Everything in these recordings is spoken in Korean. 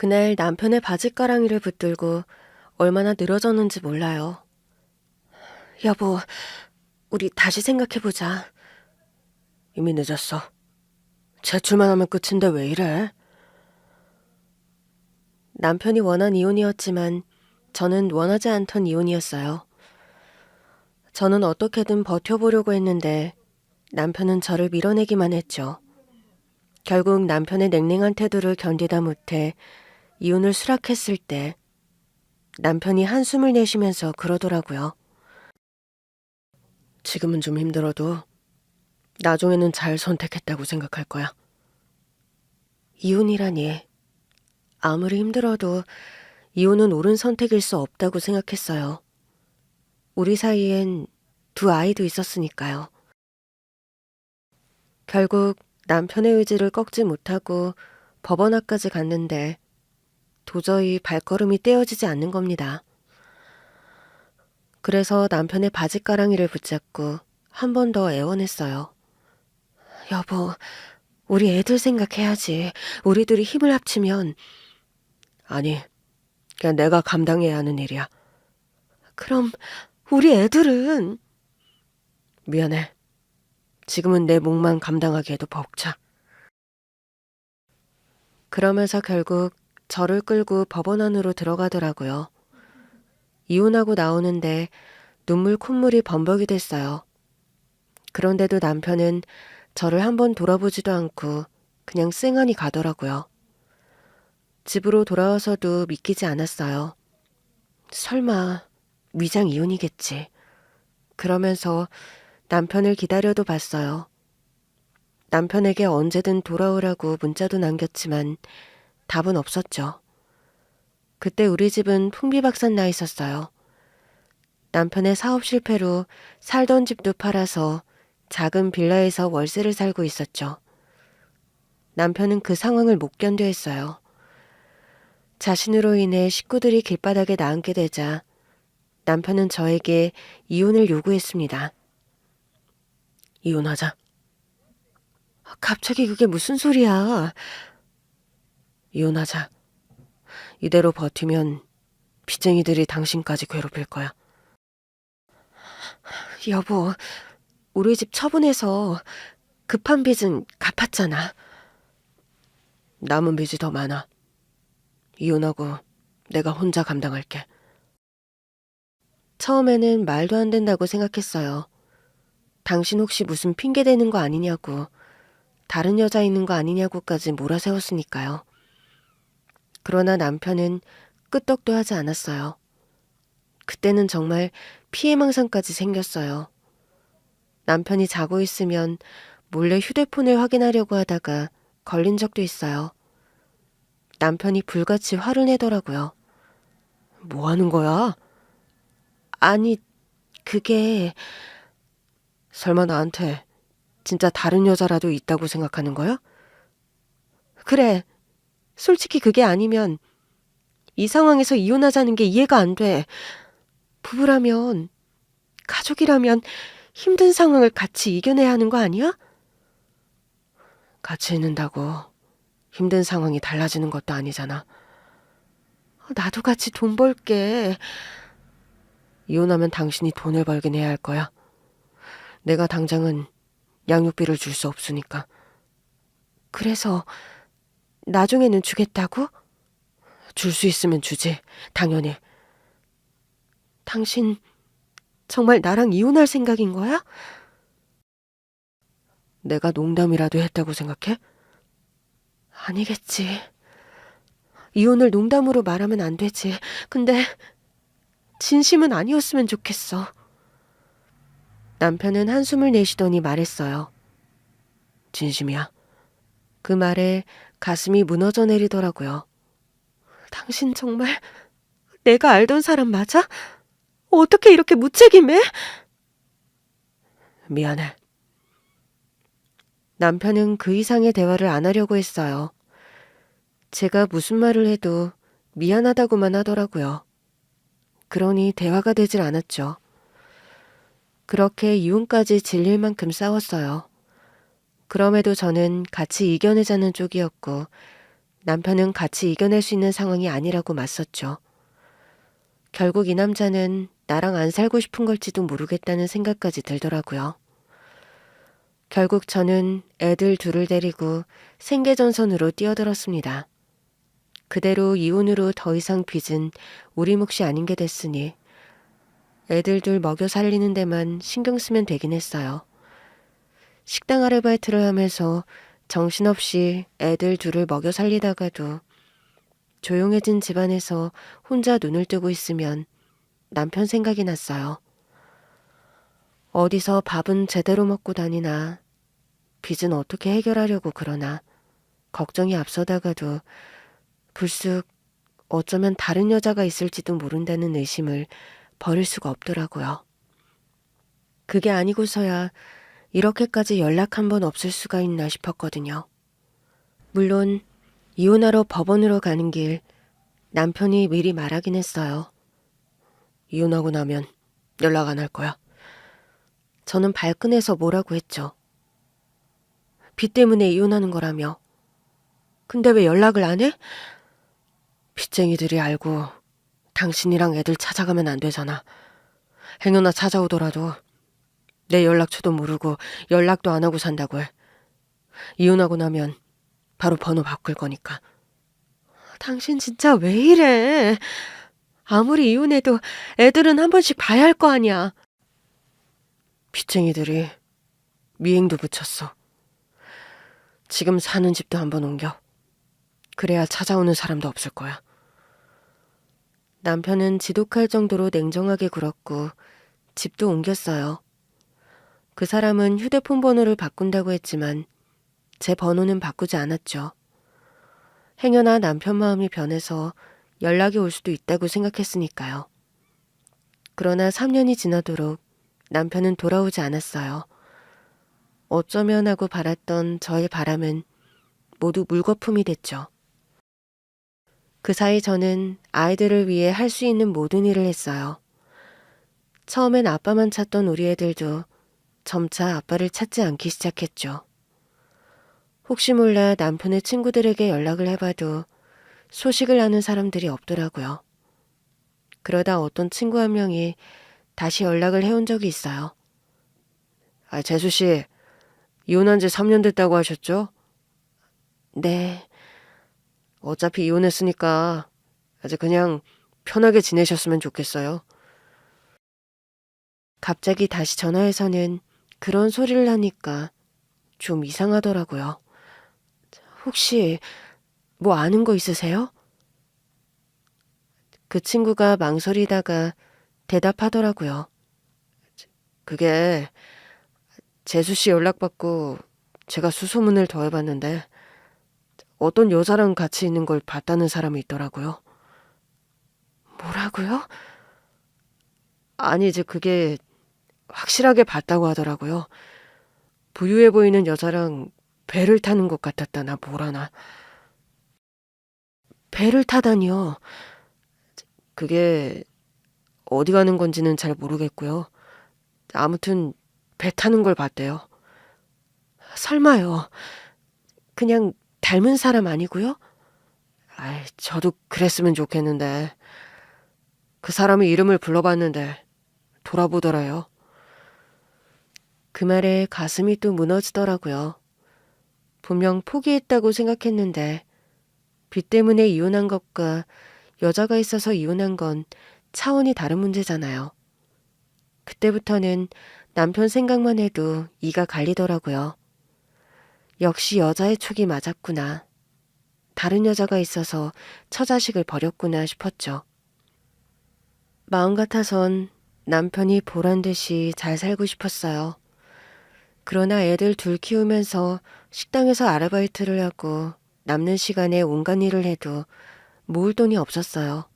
그날 남편의 바짓가랑이를 붙들고 얼마나 늘어졌는지 몰라요. 여보, 우리 다시 생각해보자. 이미 늦었어. 제출만 하면 끝인데 왜 이래? 남편이 원한 이혼이었지만 저는 원하지 않던 이혼이었어요. 저는 어떻게든 버텨보려고 했는데 남편은 저를 밀어내기만 했죠. 결국 남편의 냉랭한 태도를 견디다 못해 이혼을 수락했을 때 남편이 한숨을 내쉬면서 그러더라고요. 지금은 좀 힘들어도 나중에는 잘 선택했다고 생각할 거야. 이혼이라니. 아무리 힘들어도 이혼은 옳은 선택일 수 없다고 생각했어요. 우리 사이엔 두 아이도 있었으니까요. 결국 남편의 의지를 꺾지 못하고 법원 앞까지 갔는데 도저히 발걸음이 떼어지지 않는 겁니다. 그래서 남편의 바짓가랑이를 붙잡고 한 번 더 애원했어요. 여보, 우리 애들 생각해야지. 우리들이 힘을 합치면. 아니, 그냥 내가 감당해야 하는 일이야. 그럼 우리 애들은? 미안해. 지금은 내 몫만 감당하기에도 벅차. 그러면서 결국 저를 끌고 법원 안으로 들어가더라고요. 이혼하고 나오는데 눈물 콧물이 범벅이 됐어요. 그런데도 남편은 저를 한번 돌아보지도 않고 그냥 쌩하니 가더라고요. 집으로 돌아와서도 믿기지 않았어요. 설마 위장 이혼이겠지. 그러면서 남편을 기다려도 봤어요. 남편에게 언제든 돌아오라고 문자도 남겼지만 답은 없었죠. 그때 우리 집은 풍비박산 나 있었어요. 남편의 사업 실패로 살던 집도 팔아서 작은 빌라에서 월세를 살고 있었죠. 남편은 그 상황을 못 견뎌 했어요. 자신으로 인해 식구들이 길바닥에 나앉게 되자 남편은 저에게 이혼을 요구했습니다. 이혼하자. 갑자기 그게 무슨 소리야. 이혼하자. 이대로 버티면 빚쟁이들이 당신까지 괴롭힐 거야. 여보, 우리 집 처분해서 급한 빚은 갚았잖아. 남은 빚이 더 많아. 이혼하고 내가 혼자 감당할게. 처음에는 말도 안 된다고 생각했어요. 당신 혹시 무슨 핑계 대는 거 아니냐고, 다른 여자 있는 거 아니냐고까지 몰아세웠으니까요. 그러나 남편은 끄떡도 하지 않았어요. 그때는 정말 피해망상까지 생겼어요. 남편이 자고 있으면 몰래 휴대폰을 확인하려고 하다가 걸린 적도 있어요. 남편이 불같이 화를 내더라고요. 뭐 하는 거야? 아니, 그게... 설마 나한테 진짜 다른 여자라도 있다고 생각하는 거야? 그래, 솔직히 그게 아니면 이 상황에서 이혼하자는 게 이해가 안 돼. 부부라면, 가족이라면 힘든 상황을 같이 이겨내야 하는 거 아니야? 같이 있는다고 힘든 상황이 달라지는 것도 아니잖아. 나도 같이 돈 벌게. 이혼하면 당신이 돈을 벌긴 해야 할 거야. 내가 당장은 양육비를 줄 수 없으니까. 그래서 나중에는 주겠다고? 줄 수 있으면 주지, 당연히. 당신 정말 나랑 이혼할 생각인 거야? 내가 농담이라도 했다고 생각해? 아니겠지. 이혼을 농담으로 말하면 안 되지. 근데 진심은 아니었으면 좋겠어. 남편은 한숨을 내쉬더니 말했어요. 진심이야. 그 말에 가슴이 무너져 내리더라고요. 당신 정말 내가 알던 사람 맞아? 어떻게 이렇게 무책임해? 미안해. 남편은 그 이상의 대화를 안 하려고 했어요. 제가 무슨 말을 해도 미안하다고만 하더라고요. 그러니 대화가 되질 않았죠. 그렇게 이혼까지 질릴 만큼 싸웠어요. 그럼에도 저는 같이 이겨내자는 쪽이었고 남편은 같이 이겨낼 수 있는 상황이 아니라고 맞섰죠. 결국 이 남자는 나랑 안 살고 싶은 걸지도 모르겠다는 생각까지 들더라고요. 결국 저는 애들 둘을 데리고 생계전선으로 뛰어들었습니다. 그대로 이혼으로 더 이상 빚은 우리 몫이 아닌 게 됐으니 애들 둘 먹여 살리는 데만 신경 쓰면 되긴 했어요. 식당 아르바이트를 하면서 정신없이 애들 둘을 먹여 살리다가도 조용해진 집안에서 혼자 눈을 뜨고 있으면 남편 생각이 났어요. 어디서 밥은 제대로 먹고 다니나, 빚은 어떻게 해결하려고 그러나, 걱정이 앞서다가도 불쑥 어쩌면 다른 여자가 있을지도 모른다는 의심을 버릴 수가 없더라고요. 그게 아니고서야 이렇게까지 연락 한 번 없을 수가 있나 싶었거든요. 물론 이혼하러 법원으로 가는 길 남편이 미리 말하긴 했어요. 이혼하고 나면 연락 안 할 거야. 저는 발끈해서 뭐라고 했죠. 빚 때문에 이혼하는 거라며. 근데 왜 연락을 안 해? 빚쟁이들이 알고 당신이랑 애들 찾아가면 안 되잖아. 행여나 찾아오더라도 내 연락처도 모르고 연락도 안 하고 산다고 해. 이혼하고 나면 바로 번호 바꿀 거니까. 당신 진짜 왜 이래? 아무리 이혼해도 애들은 한 번씩 봐야 할 거 아니야. 빚쟁이들이 미행도 붙였어. 지금 사는 집도 한번 옮겨. 그래야 찾아오는 사람도 없을 거야. 남편은 지독할 정도로 냉정하게 굴었고 집도 옮겼어요. 그 사람은 휴대폰 번호를 바꾼다고 했지만 제 번호는 바꾸지 않았죠. 행여나 남편 마음이 변해서 연락이 올 수도 있다고 생각했으니까요. 그러나 3년이 지나도록 남편은 돌아오지 않았어요. 어쩌면 하고 바랐던 저의 바람은 모두 물거품이 됐죠. 그 사이 저는 아이들을 위해 할 수 있는 모든 일을 했어요. 처음엔 아빠만 찾던 우리 애들도 점차 아빠를 찾지 않기 시작했죠. 혹시 몰라 남편의 친구들에게 연락을 해봐도 소식을 아는 사람들이 없더라고요. 그러다 어떤 친구 한 명이 다시 연락을 해온 적이 있어요. 재수 씨, 이혼한 지 3년 됐다고 하셨죠? 네. 어차피 이혼했으니까 이제 그냥 편하게 지내셨으면 좋겠어요. 갑자기 다시 전화해서는 그런 소리를 하니까 좀 이상하더라고요. 혹시 뭐 아는 거 있으세요? 그 친구가 망설이다가 대답하더라고요. 그게 재수 씨 연락받고 제가 수소문을 더해봤는데 어떤 여자랑 같이 있는 걸 봤다는 사람이 있더라고요. 뭐라고요? 아니 이제 그게 확실하게 봤다고 하더라고요. 부유해 보이는 여자랑 배를 타는 것 같았다나 뭐라나. 배를 타다니요. 그게 어디 가는 건지는 잘 모르겠고요. 아무튼 배 타는 걸 봤대요. 설마요. 그냥 닮은 사람 아니고요? 저도 그랬으면 좋겠는데. 그 사람의 이름을 불러봤는데 돌아보더래요. 그 말에 가슴이 또 무너지더라고요. 분명 포기했다고 생각했는데 빚 때문에 이혼한 것과 여자가 있어서 이혼한 건 차원이 다른 문제잖아요. 그때부터는 남편 생각만 해도 이가 갈리더라고요. 역시 여자의 촉이 맞았구나. 다른 여자가 있어서 처자식을 버렸구나 싶었죠. 마음 같아선 남편이 보란 듯이 잘 살고 싶었어요. 그러나 애들 둘 키우면서 식당에서 아르바이트를 하고 남는 시간에 온갖 일을 해도 모을 돈이 없었어요.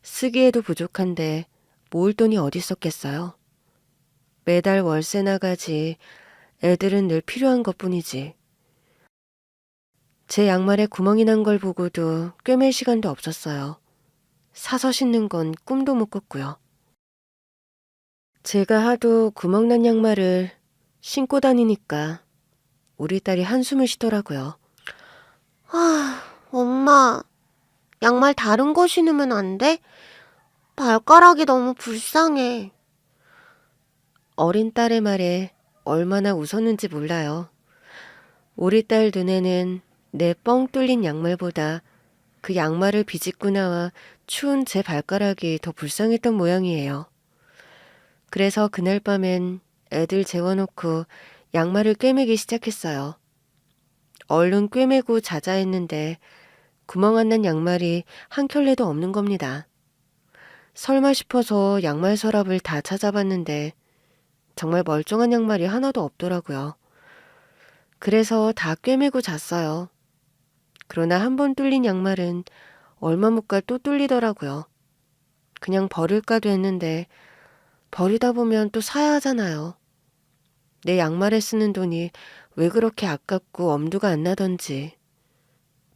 쓰기에도 부족한데 모을 돈이 어디 있었겠어요. 매달 월세 나가지 애들은 늘 필요한 것뿐이지. 제 양말에 구멍이 난 걸 보고도 꿰맬 시간도 없었어요. 사서 신는 건 꿈도 못 꿨고요. 제가 하도 구멍난 양말을 신고 다니니까 우리 딸이 한숨을 쉬더라고요. 엄마, 양말 다른 거 신으면 안 돼? 발가락이 너무 불쌍해. 어린 딸의 말에 얼마나 웃었는지 몰라요. 우리 딸 눈에는 내 뻥 뚫린 양말보다 그 양말을 비집고 나와 추운 제 발가락이 더 불쌍했던 모양이에요. 그래서 그날 밤엔 애들 재워놓고 양말을 꿰매기 시작했어요. 얼른 꿰매고 자자 했는데 구멍 안 난 양말이 한 켤레도 없는 겁니다. 설마 싶어서 양말 서랍을 다 찾아봤는데 정말 멀쩡한 양말이 하나도 없더라고요. 그래서 다 꿰매고 잤어요. 그러나 한 번 뚫린 양말은 얼마 못 가 또 뚫리더라고요. 그냥 버릴까도 했는데 버리다 보면 또 사야 하잖아요. 내 양말에 쓰는 돈이 왜 그렇게 아깝고 엄두가 안 나던지.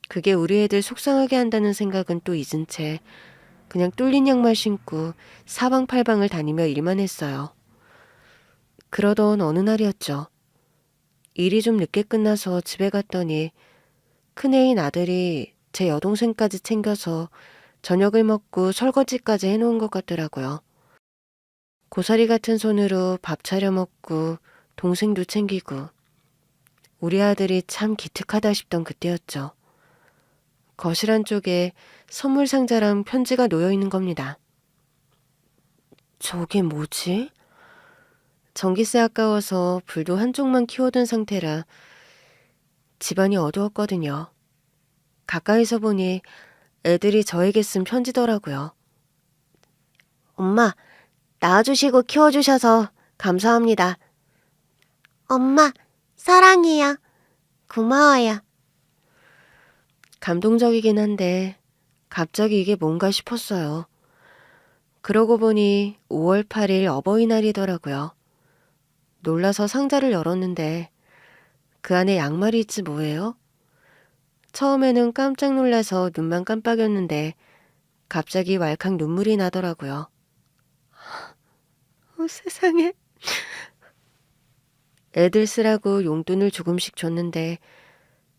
그게 우리 애들 속상하게 한다는 생각은 또 잊은 채 그냥 뚫린 양말 신고 사방팔방을 다니며 일만 했어요. 그러던 어느 날이었죠. 일이 좀 늦게 끝나서 집에 갔더니 큰애인 아들이 제 여동생까지 챙겨서 저녁을 먹고 설거지까지 해놓은 것 같더라고요. 고사리 같은 손으로 밥 차려 먹고 동생도 챙기고 우리 아들이 참 기특하다 싶던 그때였죠. 거실 한쪽에 선물 상자랑 편지가 놓여 있는 겁니다. 저게 뭐지? 전기세 아까워서 불도 한쪽만 키워둔 상태라 집안이 어두웠거든요. 가까이서 보니 애들이 저에게 쓴 편지더라고요. 엄마, 낳아주시고 키워주셔서 감사합니다. 엄마, 사랑해요. 고마워요. 감동적이긴 한데 갑자기 이게 뭔가 싶었어요. 그러고 보니 5월 8일 어버이날이더라고요. 놀라서 상자를 열었는데 그 안에 양말이 있지 뭐예요? 처음에는 깜짝 놀라서 눈만 깜빡였는데 갑자기 왈칵 눈물이 나더라고요. 세상에. 애들 쓰라고 용돈을 조금씩 줬는데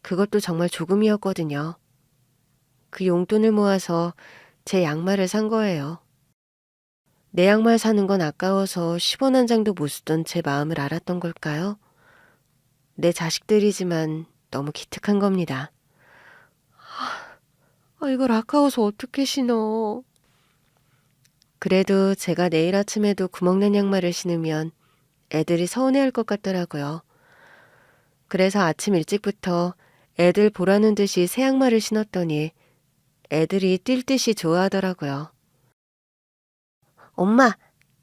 그것도 정말 조금이었거든요. 그 용돈을 모아서 제 양말을 산 거예요. 내 양말 사는 건 아까워서 10원 한 장도 못 쓰던 제 마음을 알았던 걸까요? 내 자식들이지만 너무 기특한 겁니다. 이걸 아까워서 어떻게 신어. 그래도 제가 내일 아침에도 구멍난 양말을 신으면 애들이 서운해할 것 같더라고요. 그래서 아침 일찍부터 애들 보라는 듯이 새 양말을 신었더니 애들이 뛸 듯이 좋아하더라고요. 엄마,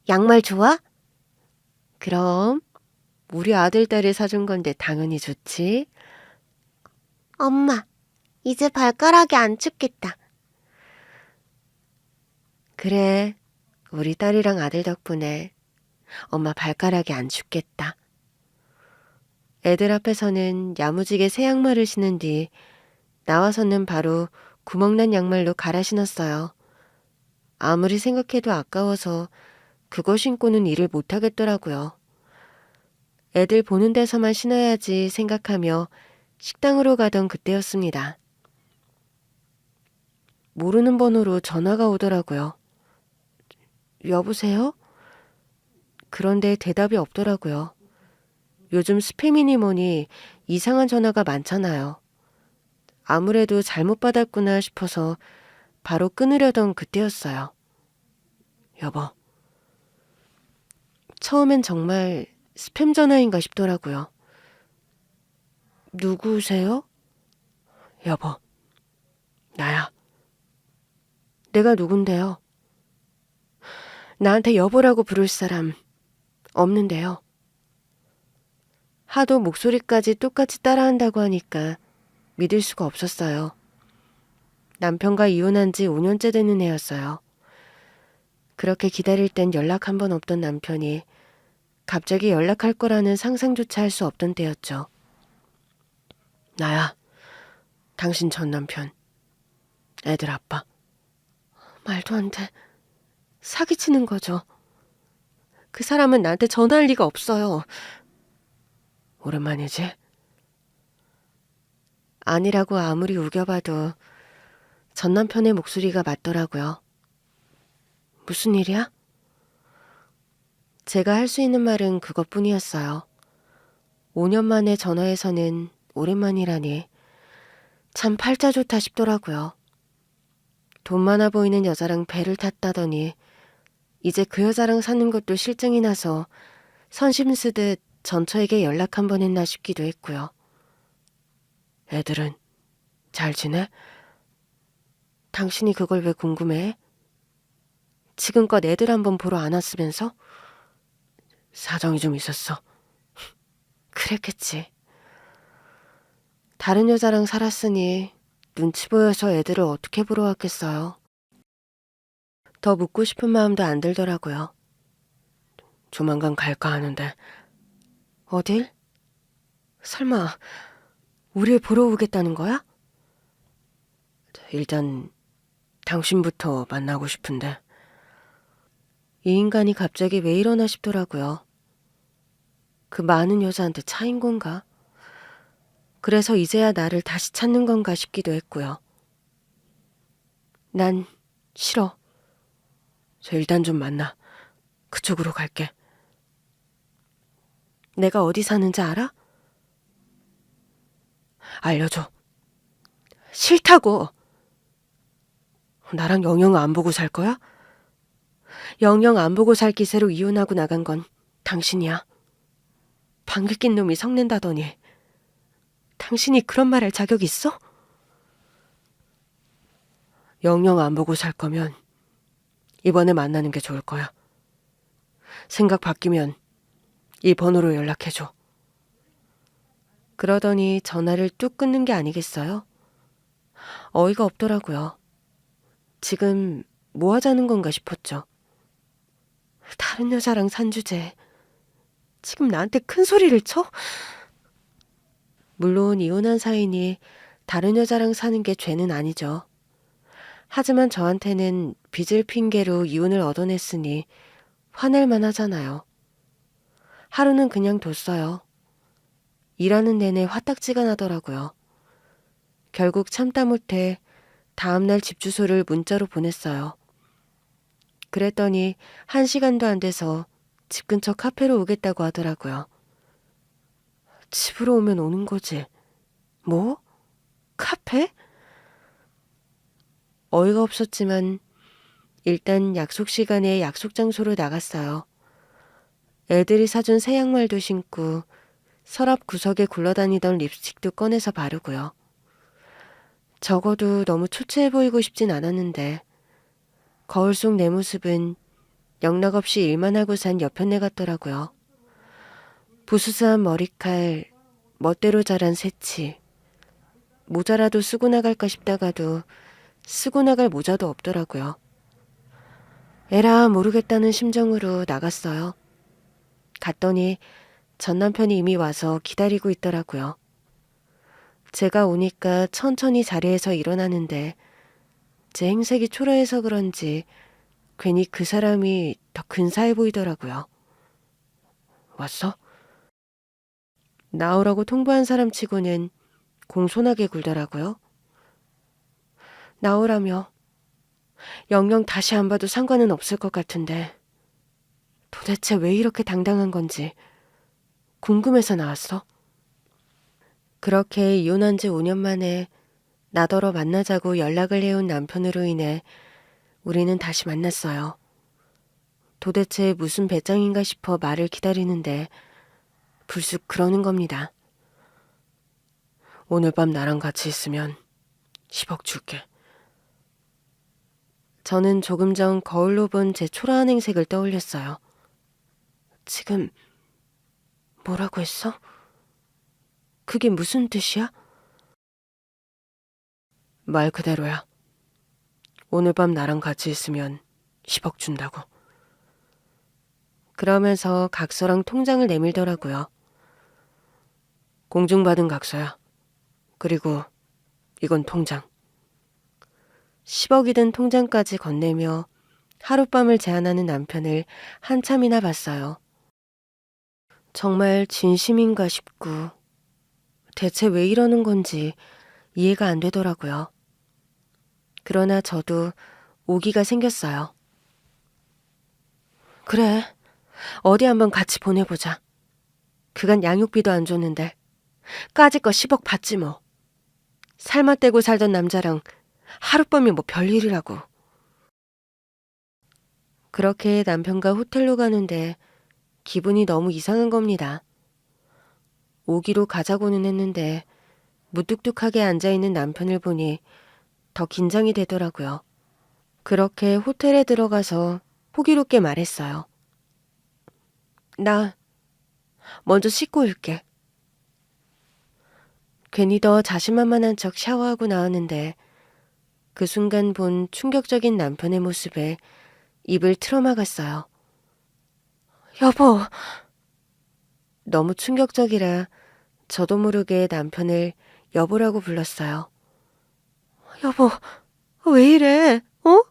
양말 좋아? 그럼 우리 아들 딸이 사준 건데 당연히 좋지. 엄마, 이제 발가락이 안 춥겠다. 그래, 우리 딸이랑 아들 덕분에 엄마 발가락이 안 춥겠다. 애들 앞에서는 야무지게 새 양말을 신은 뒤 나와서는 바로 구멍난 양말로 갈아 신었어요. 아무리 생각해도 아까워서 그거 신고는 일을 못하겠더라고요. 애들 보는 데서만 신어야지 생각하며 식당으로 가던 그때였습니다. 모르는 번호로 전화가 오더라고요. 여보세요? 그런데 대답이 없더라고요. 요즘 스팸이니 뭐니 이상한 전화가 많잖아요. 아무래도 잘못 받았구나 싶어서 바로 끊으려던 그때였어요. 여보. 처음엔 정말 스팸 전화인가 싶더라고요. 누구세요? 여보. 나야. 내가 누군데요? 나한테 여보라고 부를 사람 없는데요. 하도 목소리까지 똑같이 따라한다고 하니까 믿을 수가 없었어요. 남편과 이혼한 지 5년째 되는 애였어요. 그렇게 기다릴 땐 연락 한 번 없던 남편이 갑자기 연락할 거라는 상상조차 할 수 없던 때였죠. 나야. 당신 전 남편. 애들 아빠. 말도 안 돼. 사기치는 거죠. 그 사람은 나한테 전화할 리가 없어요. 오랜만이지? 아니라고 아무리 우겨봐도 전 남편의 목소리가 맞더라고요. 무슨 일이야? 제가 할 수 있는 말은 그것뿐이었어요. 5년 만에 전화해서는 오랜만이라니 참 팔자 좋다 싶더라고요. 돈 많아 보이는 여자랑 배를 탔다더니 이제 그 여자랑 사는 것도 실증이 나서 선심 쓰듯 전처에게 연락 한번 했나 싶기도 했고요. 애들은 잘 지내? 당신이 그걸 왜 궁금해해? 지금껏 애들 한번 보러 안 왔으면서? 사정이 좀 있었어. 그랬겠지. 다른 여자랑 살았으니 눈치 보여서 애들을 어떻게 보러 왔겠어요. 더 묻고 싶은 마음도 안 들더라고요. 조만간 갈까 하는데. 어딜? 설마 우릴 보러 오겠다는 거야? 일단 당신부터 만나고 싶은데. 이 인간이 갑자기 왜 이러나 싶더라고요. 그 많은 여자한테 차인 건가? 그래서 이제야 나를 다시 찾는 건가 싶기도 했고요. 난 싫어. 저 일단 좀 만나. 그쪽으로 갈게. 내가 어디 사는지 알아? 알려줘. 싫다고. 나랑 영영 안 보고 살 거야? 영영 안 보고 살 기세로 이혼하고 나간 건 당신이야. 방귀 낀 놈이 성낸다더니 당신이 그런 말 할 자격 있어? 영영 안 보고 살 거면 이번에 만나는 게 좋을 거야. 생각 바뀌면 이 번호로 연락해줘. 그러더니 전화를 뚝 끊는 게 아니겠어요? 어이가 없더라고요. 지금 뭐 하자는 건가 싶었죠. 다른 여자랑 산 주제에 지금 나한테 큰 소리를 쳐? 물론 이혼한 사이니 다른 여자랑 사는 게 죄는 아니죠. 하지만 저한테는 빚을 핑계로 이혼을 얻어냈으니 화낼만 하잖아요. 하루는 그냥 뒀어요. 일하는 내내 화딱지가 나더라고요. 결국 참다 못해 다음날 집 주소를 문자로 보냈어요. 그랬더니 1시간도 안 돼서 집 근처 카페로 오겠다고 하더라고요. 집으로 오면 오는 거지. 뭐? 카페? 어이가 없었지만 일단 약속 시간에 약속 장소로 나갔어요. 애들이 사준 새 양말도 신고 서랍 구석에 굴러다니던 립스틱도 꺼내서 바르고요. 적어도 너무 초췌해 보이고 싶진 않았는데 거울 속 내 모습은 영락없이 일만 하고 산 여편네 같더라고요. 부스스한 머리칼, 멋대로 자란 새치. 모자라도 쓰고 나갈까 싶다가도 쓰고 나갈 모자도 없더라고요. 에라 모르겠다는 심정으로 나갔어요. 갔더니 전 남편이 이미 와서 기다리고 있더라고요. 제가 오니까 천천히 자리에서 일어나는데 제 행색이 초라해서 그런지 괜히 그 사람이 더 근사해 보이더라고요. 왔어? 나오라고 통보한 사람 치고는 공손하게 굴더라고요. 나오라며. 영영 다시 안 봐도 상관은 없을 것 같은데 도대체 왜 이렇게 당당한 건지 궁금해서 나왔어. 그렇게 이혼한 지 5년 만에 나더러 만나자고 연락을 해온 남편으로 인해 우리는 다시 만났어요. 도대체 무슨 배짱인가 싶어 말을 기다리는데 불쑥 그러는 겁니다. 오늘 밤 나랑 같이 있으면 10억 줄게. 저는 조금 전 거울로 본 제 초라한 행색을 떠올렸어요. 지금 뭐라고 했어? 그게 무슨 뜻이야? 말 그대로야. 오늘 밤 나랑 같이 있으면 10억 준다고. 그러면서 각서랑 통장을 내밀더라고요. 공중받은 각서야. 그리고 이건 통장. 10억이 든 통장까지 건네며 하룻밤을 제안하는 남편을 한참이나 봤어요. 정말 진심인가 싶고 대체 왜 이러는 건지 이해가 안 되더라고요. 그러나 저도 오기가 생겼어요. 그래, 어디 한번 같이 보내보자. 그간 양육비도 안 줬는데 까짓 거 10억 받지 뭐. 살맛 떼고 살던 남자랑 하룻밤이 뭐 별일이라고. 그렇게 남편과 호텔로 가는데 기분이 너무 이상한 겁니다. 오기로 가자고는 했는데 무뚝뚝하게 앉아있는 남편을 보니 더 긴장이 되더라고요. 그렇게 호텔에 들어가서 호기롭게 말했어요. 나 먼저 씻고 올게. 괜히 더 자신만만한 척 샤워하고 나왔는데 그 순간 본 충격적인 남편의 모습에 입을 틀어막았어요. 여보! 너무 충격적이라 저도 모르게 남편을 여보라고 불렀어요. 여보, 왜 이래? 어?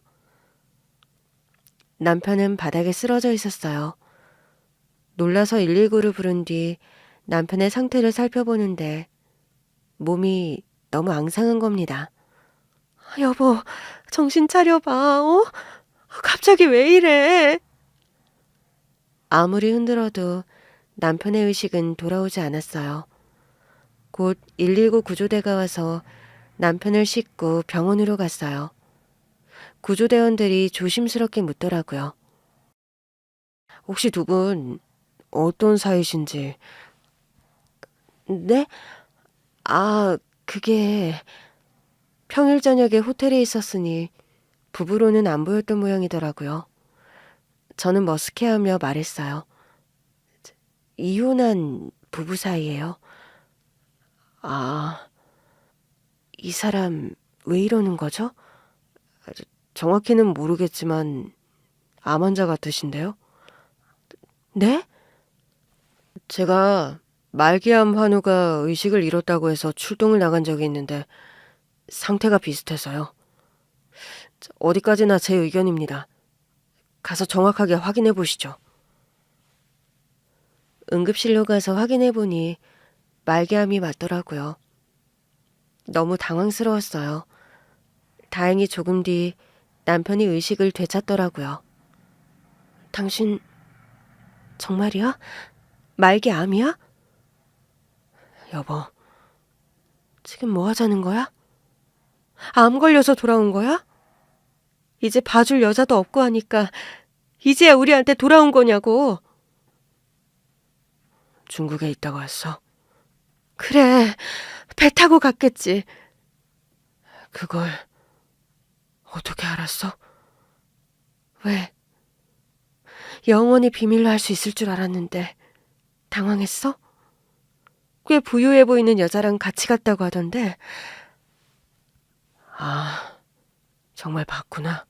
남편은 바닥에 쓰러져 있었어요. 놀라서 119를 부른 뒤 남편의 상태를 살펴보는데 몸이 너무 앙상한 겁니다. 여보, 정신 차려봐, 어? 갑자기 왜 이래? 아무리 흔들어도 남편의 의식은 돌아오지 않았어요. 곧 119 구조대가 와서 남편을 싣고 병원으로 갔어요. 구조대원들이 조심스럽게 묻더라고요. 혹시 두 분 어떤 사이신지? 네? 아, 그게 평일 저녁에 호텔에 있었으니 부부로는 안 보였던 모양이더라고요. 저는 머쓱해하며 말했어요. 이혼한 부부 사이예요. 아, 이 사람 왜 이러는 거죠? 정확히는 모르겠지만 암 환자 같으신데요? 네? 제가 말기암 환우가 의식을 잃었다고 해서 출동을 나간 적이 있는데 상태가 비슷해서요. 어디까지나 제 의견입니다. 가서 정확하게 확인해 보시죠. 응급실로 가서 확인해 보니 말기암이 맞더라고요. 너무 당황스러웠어요. 다행히 조금 뒤 남편이 의식을 되찾더라고요. 당신 정말이야? 말기암이야? 여보, 지금 뭐 하자는 거야? 암 걸려서 돌아온 거야? 이제 봐줄 여자도 없고 하니까 이제야 우리한테 돌아온 거냐고. 중국에 있다고 왔어. 그래, 배 타고 갔겠지. 그걸 어떻게 알았어? 왜? 영원히 비밀로 할 수 있을 줄 알았는데 당황했어? 꽤 부유해 보이는 여자랑 같이 갔다고 하던데. 아, 정말 봤구나.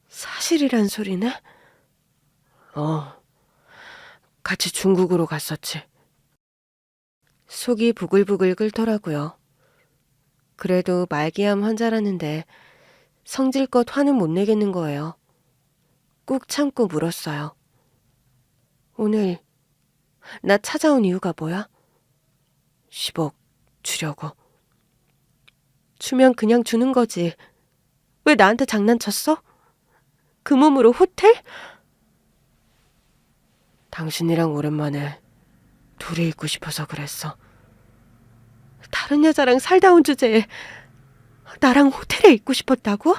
사실이란 소리네? 같이 중국으로 갔었지. 속이 부글부글 끓더라고요. 그래도 말기암 환자라는데 성질껏 화는 못 내겠는 거예요. 꾹 참고 물었어요. 오늘 나 찾아온 이유가 뭐야? 10억 주려고. 주면 그냥 주는 거지. 왜 나한테 장난쳤어? 그 몸으로 호텔? 당신이랑 오랜만에 둘이 있고 싶어서 그랬어. 다른 여자랑 살다 온 주제에 나랑 호텔에 있고 싶었다고?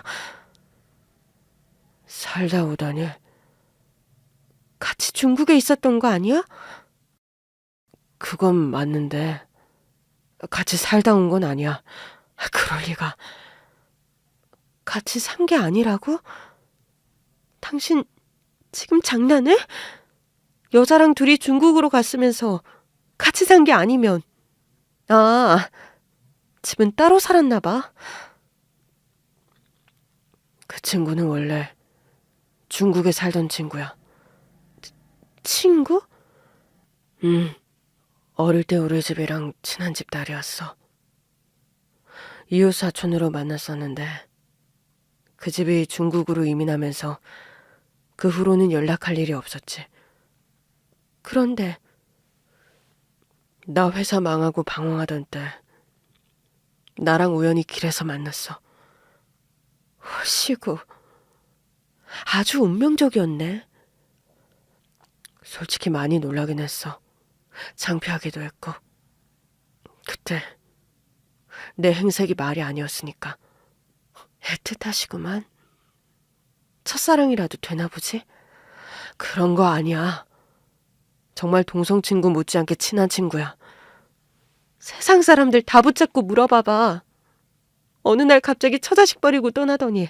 살다 오다니. 같이 중국에 있었던 거 아니야? 그건 맞는데 같이 살다 온 건 아니야. 그럴 리가. 같이 산 게 아니라고? 당신 지금 장난해? 여자랑 둘이 중국으로 갔으면서 같이 산 게 아니면. 아, 집은 따로 살았나 봐. 그 친구는 원래 중국에 살던 친구야. 친구? 어릴 때 우리 집이랑 친한 집 딸이었어. 이웃 사촌으로 만났었는데 그 집이 중국으로 이민하면서 그 후로는 연락할 일이 없었지. 그런데 나 회사 망하고 방황하던 때 나랑 우연히 길에서 만났어. 호시고 아주 운명적이었네. 솔직히 많이 놀라긴 했어. 창피하기도 했고. 그때 내 행색이 말이 아니었으니까. 애틋하시구만. 첫사랑이라도 되나 보지? 그런 거 아니야. 정말 동성 친구 못지않게 친한 친구야. 세상 사람들 다 붙잡고 물어봐봐. 어느 날 갑자기 처자식 버리고 떠나더니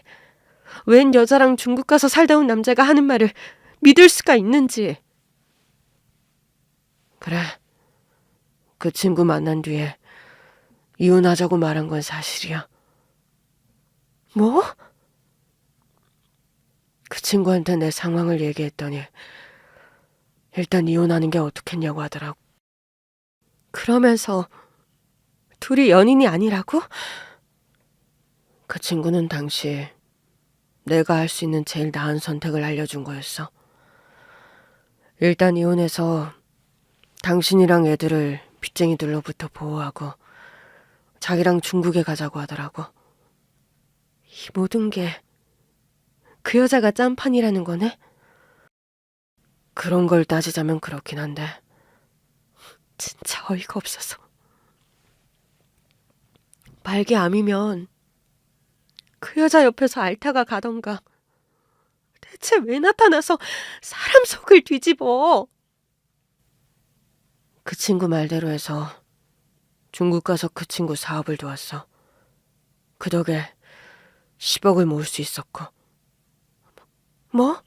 웬 여자랑 중국 가서 살다 온 남자가 하는 말을 믿을 수가 있는지. 그래. 그 친구 만난 뒤에 이혼하자고 말한 건 사실이야. 뭐? 그 친구한테 내 상황을 얘기했더니 일단 이혼하는 게 어떻겠냐고 하더라고. 그러면서 둘이 연인이 아니라고? 그 친구는 당시 내가 할 수 있는 제일 나은 선택을 알려준 거였어. 일단 이혼해서 당신이랑 애들을 빚쟁이들로부터 보호하고 자기랑 중국에 가자고 하더라고. 이 모든 게 그 여자가 짠판이라는 거네? 그런 걸 따지자면 그렇긴 한데 진짜 어이가 없어서. 말기암이면 그 여자 옆에서 앓다가 가던가. 대체 왜 나타나서 사람 속을 뒤집어? 그 친구 말대로 해서 중국 가서 그 친구 사업을 도왔어. 그 덕에 10억을 모을 수 있었고. 뭐?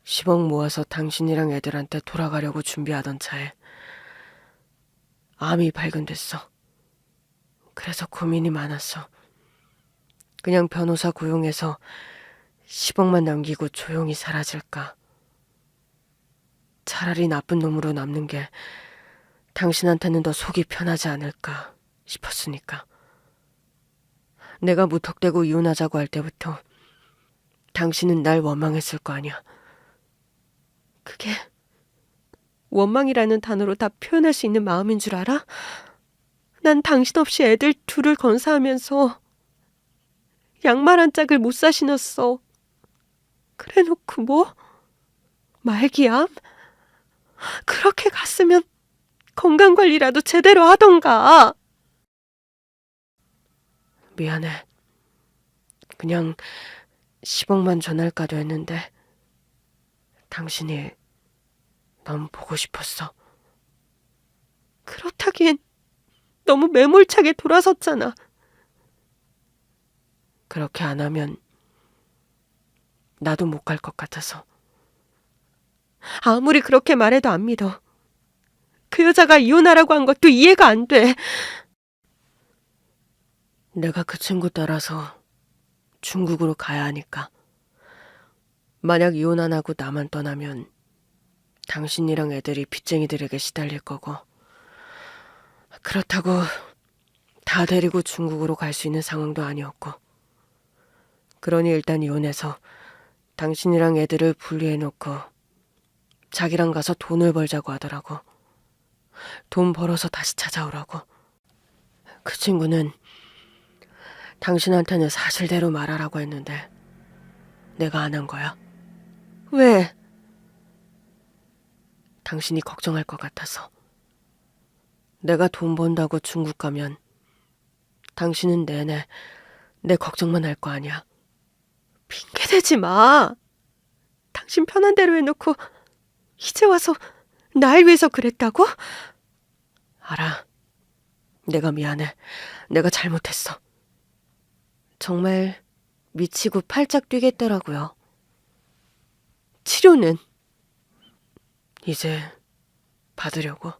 10억 모아서 당신이랑 애들한테 돌아가려고 준비하던 차에 암이 발견됐어. 그래서 고민이 많았어. 그냥 변호사 고용해서 10억만 남기고 조용히 사라질까. 차라리 나쁜 놈으로 남는 게 당신한테는 더 속이 편하지 않을까 싶었으니까. 내가 무턱대고 이혼하자고 할 때부터 당신은 날 원망했을 거 아니야. 그게 원망이라는 단어로 다 표현할 수 있는 마음인 줄 알아? 난 당신 없이 애들 둘을 건사하면서 양말 한 짝을 못 사 신었어. 그래놓고 뭐? 말기암? 그렇게 갔으면 건강관리라도 제대로 하던가. 미안해. 그냥 10억만 전할까도 했는데 당신이 너무 보고 싶었어. 그렇다기엔 너무 매몰차게 돌아섰잖아. 그렇게 안 하면 나도 못 갈 것 같아서. 아무리 그렇게 말해도 안 믿어. 그 여자가 이혼하라고 한 것도 이해가 안 돼. 내가 그 친구 따라서 중국으로 가야 하니까. 만약 이혼 안 하고 나만 떠나면 당신이랑 애들이 빚쟁이들에게 시달릴 거고. 그렇다고 다 데리고 중국으로 갈 수 있는 상황도 아니었고. 그러니 일단 이혼해서 당신이랑 애들을 분리해놓고 자기랑 가서 돈을 벌자고 하더라고. 돈 벌어서 다시 찾아오라고. 그 친구는 당신한테는 사실대로 말하라고 했는데 내가 안 한 거야. 왜? 당신이 걱정할 것 같아서. 내가 돈 번다고 중국 가면 당신은 내내 내 걱정만 할 거 아니야. 핑계대지 마. 당신 편한 대로 해놓고 이제 와서 날 위해서 그랬다고? 알아. 내가 미안해. 내가 잘못했어. 정말 미치고 팔짝 뛰겠더라고요. 치료는 이제 받으려고.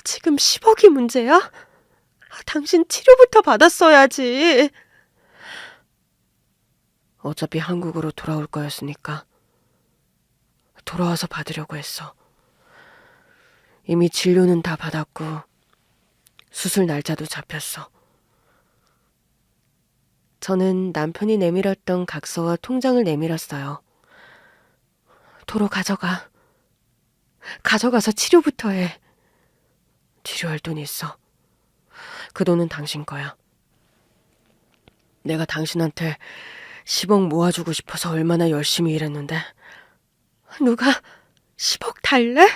지금 10억이 문제야? 당신 치료부터 받았어야지. 어차피 한국으로 돌아올 거였으니까 돌아와서 받으려고 했어. 이미 진료는 다 받았고 수술 날짜도 잡혔어. 저는 남편이 내밀었던 각서와 통장을 내밀었어요. 도로 가져가. 가져가서 치료부터 해. 치료할 돈이 있어. 그 돈은 당신 거야. 내가 당신한테 10억 모아주고 싶어서 얼마나 열심히 일했는데. 누가 10억 달래?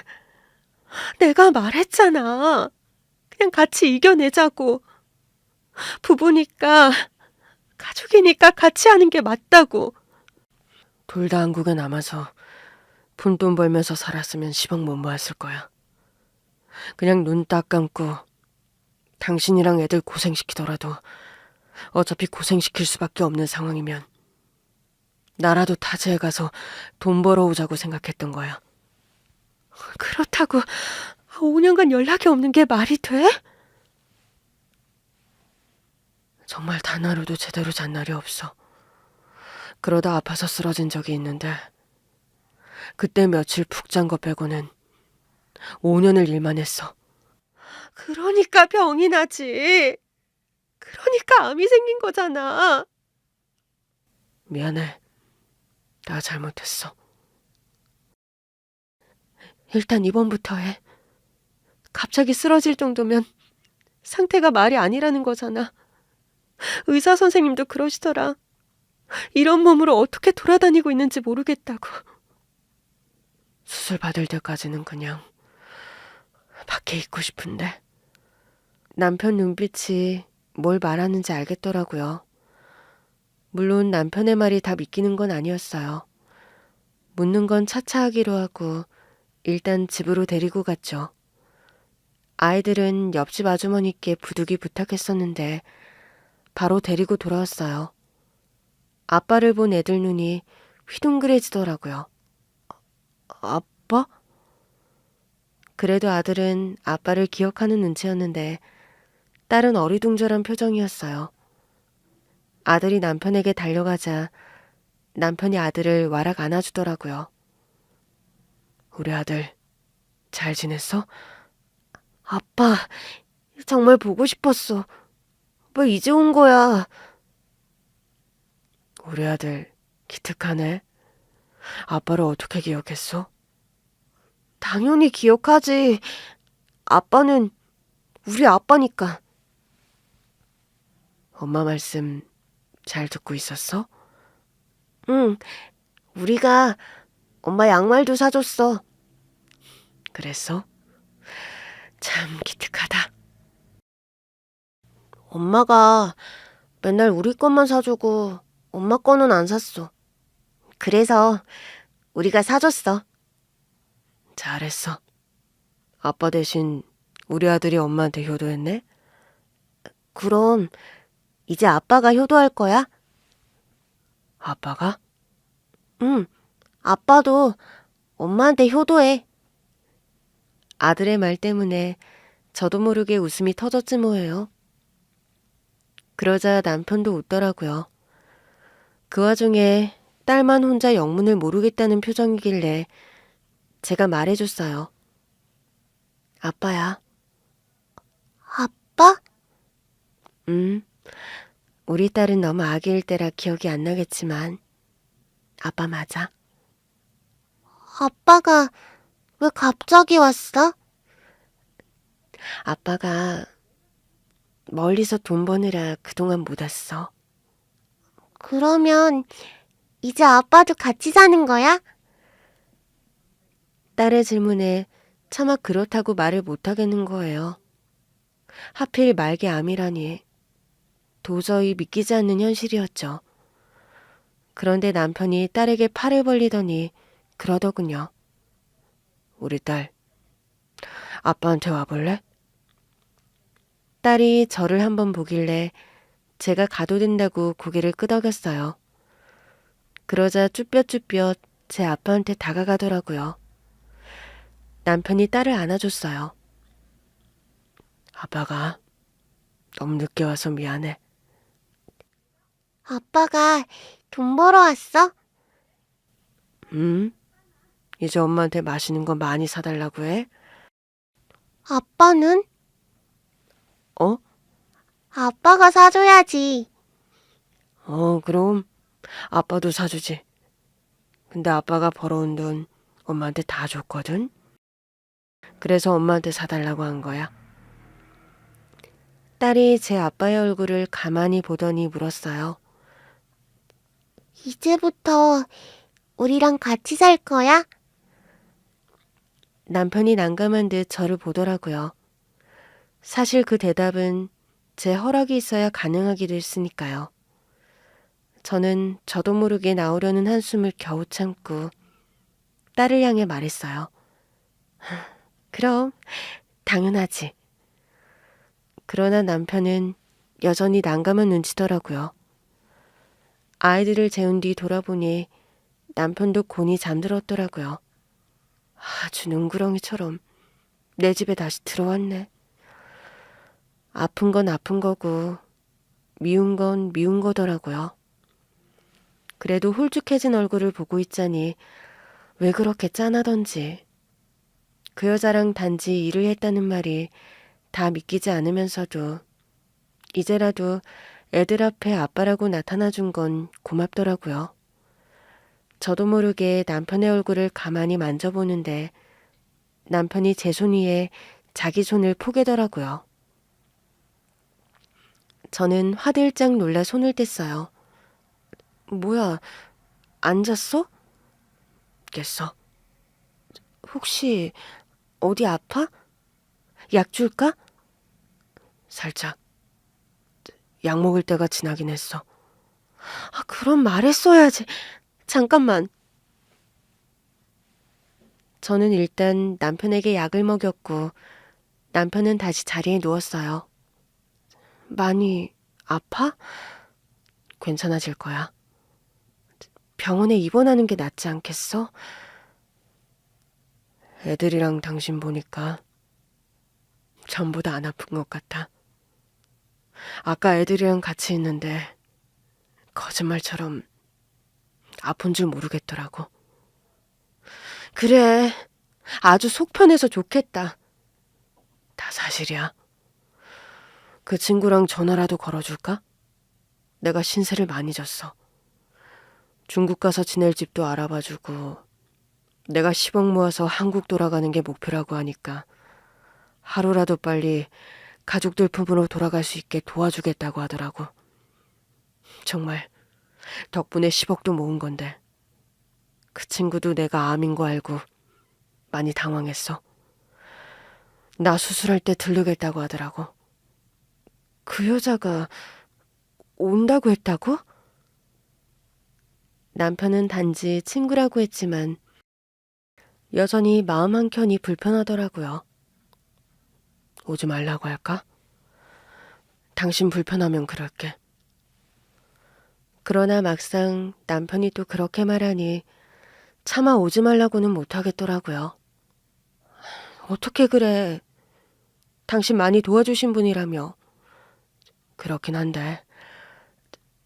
내가 말했잖아. 그냥 같이 이겨내자고. 부부니까, 가족이니까 같이 하는 게 맞다고. 둘 다 한국에 남아서 푼돈 벌면서 살았으면 10억 못 모았을 거야. 그냥 눈 딱 감고 당신이랑 애들 고생시키더라도 어차피 고생시킬 수밖에 없는 상황이면 나라도 타지에 가서 돈 벌어오자고 생각했던 거야. 그렇다고 5년간 연락이 없는 게 말이 돼? 정말 단 하루도 제대로 잔 날이 없어. 그러다 아파서 쓰러진 적이 있는데 그때 며칠 푹 잔 거 빼고는 5년을 일만 했어. 그러니까 병이 나지. 그러니까 암이 생긴 거잖아. 미안해. 나 잘못했어. 일단 입원부터 해. 갑자기 쓰러질 정도면 상태가 말이 아니라는 거잖아. 의사 선생님도 그러시더라. 이런 몸으로 어떻게 돌아다니고 있는지 모르겠다고. 수술 받을 때까지는 그냥 밖에 있고 싶은데. 남편 눈빛이 뭘 말하는지 알겠더라고요. 물론 남편의 말이 다 믿기는 건 아니었어요. 묻는 건 차차 하기로 하고 일단 집으로 데리고 갔죠. 아이들은 옆집 아주머니께 부득이 부탁했었는데 바로 데리고 돌아왔어요. 아빠를 본 애들 눈이 휘둥그레지더라고요. 아빠? 그래도 아들은 아빠를 기억하는 눈치였는데 딸은 어리둥절한 표정이었어요. 아들이 남편에게 달려가자 남편이 아들을 와락 안아주더라고요. 우리 아들 잘 지냈어? 아빠, 정말 보고 싶었어. 왜 이제 온 거야? 우리 아들 기특하네. 아빠를 어떻게 기억했어? 당연히 기억하지. 아빠는 우리 아빠니까. 엄마 말씀 잘 듣고 있었어? 응, 우리가 엄마 양말도 사줬어. 그랬어? 참 기특하다. 엄마가 맨날 우리 것만 사주고 엄마 거는 안 샀어. 그래서 우리가 사줬어. 잘했어. 아빠 대신 우리 아들이 엄마한테 효도했네? 그럼 이제 아빠가 효도할 거야? 아빠가? 응, 아빠도 엄마한테 효도해. 아들의 말 때문에 저도 모르게 웃음이 터졌지 뭐예요. 그러자 남편도 웃더라고요. 그 와중에 딸만 혼자 영문을 모르겠다는 표정이길래 제가 말해줬어요. 아빠야. 아빠? 우리 딸은 너무 아기일 때라 기억이 안 나겠지만 아빠 맞아. 아빠가 왜 갑자기 왔어? 아빠가 멀리서 돈 버느라 그동안 못 왔어. 그러면 이제 아빠도 같이 사는 거야? 딸의 질문에 차마 그렇다고 말을 못하겠는 거예요. 하필 말기 암이라니. 도저히 믿기지 않는 현실이었죠. 그런데 남편이 딸에게 팔을 벌리더니 그러더군요. 우리 딸, 아빠한테 와볼래? 딸이 저를 한번 보길래 제가 가도 된다고 고개를 끄덕였어요. 그러자 쭈뼛쭈뼛 제 아빠한테 다가가더라고요. 남편이 딸을 안아줬어요. 아빠가 너무 늦게 와서 미안해. 아빠가 돈 벌어 왔어? 이제 엄마한테 맛있는 거 많이 사달라고 해? 아빠는? 어? 아빠가 사줘야지. 그럼 아빠도 사주지. 근데 아빠가 벌어온 돈 엄마한테 다 줬거든? 그래서 엄마한테 사달라고 한 거야. 딸이 제 아빠의 얼굴을 가만히 보더니 물었어요. 이제부터 우리랑 같이 살 거야? 남편이 난감한 듯 저를 보더라고요. 사실 그 대답은 제 허락이 있어야 가능하기도 했으니까요. 저는 저도 모르게 나오려는 한숨을 겨우 참고 딸을 향해 말했어요. 그럼 당연하지. 그러나 남편은 여전히 난감한 눈치더라고요. 아이들을 재운 뒤 돌아보니 남편도 곤히 잠들었더라고요. 아주 눈구렁이처럼 내 집에 다시 들어왔네. 아픈 건 아픈 거고 미운 건 미운 거더라고요. 그래도 홀쭉해진 얼굴을 보고 있자니 왜 그렇게 짠하던지 그 여자랑 단지 일을 했다는 말이 다 믿기지 않으면서도 이제라도 애들 앞에 아빠라고 나타나준 건 고맙더라고요. 저도 모르게 남편의 얼굴을 가만히 만져보는데 남편이 제 손 위에 자기 손을 포개더라고요. 저는 화들짝 놀라 손을 뗐어요. 뭐야, 앉았어? 깼어. 혹시 어디 아파? 약 줄까? 살짝. 약 먹을 때가 지나긴 했어. 아, 그럼 말했어야지. 잠깐만. 저는 일단 남편에게 약을 먹였고 남편은 다시 자리에 누웠어요. 많이 아파? 괜찮아질 거야. 병원에 입원하는 게 낫지 않겠어? 애들이랑 당신 보니까 전부 다 안 아픈 것 같아. 아까 애들이랑 같이 있는데 거짓말처럼 아픈 줄 모르겠더라고. 그래, 아주 속 편해서 좋겠다. 다 사실이야. 그 친구랑 전화라도 걸어줄까? 내가 신세를 많이 졌어. 중국 가서 지낼 집도 알아봐주고 내가 10억 모아서 한국 돌아가는 게 목표라고 하니까 하루라도 빨리 가족들 품으로 돌아갈 수 있게 도와주겠다고 하더라고. 정말 덕분에 10억도 모은 건데 그 친구도 내가 암인 거 알고 많이 당황했어. 나 수술할 때 들르겠다고 하더라고. 그 여자가 온다고 했다고? 남편은 단지 친구라고 했지만 여전히 마음 한켠이 불편하더라고요. 오지 말라고 할까? 당신 불편하면 그럴게. 그러나 막상 남편이 또 그렇게 말하니 차마 오지 말라고는 못하겠더라고요. 어떻게 그래? 당신 많이 도와주신 분이라며. 그렇긴 한데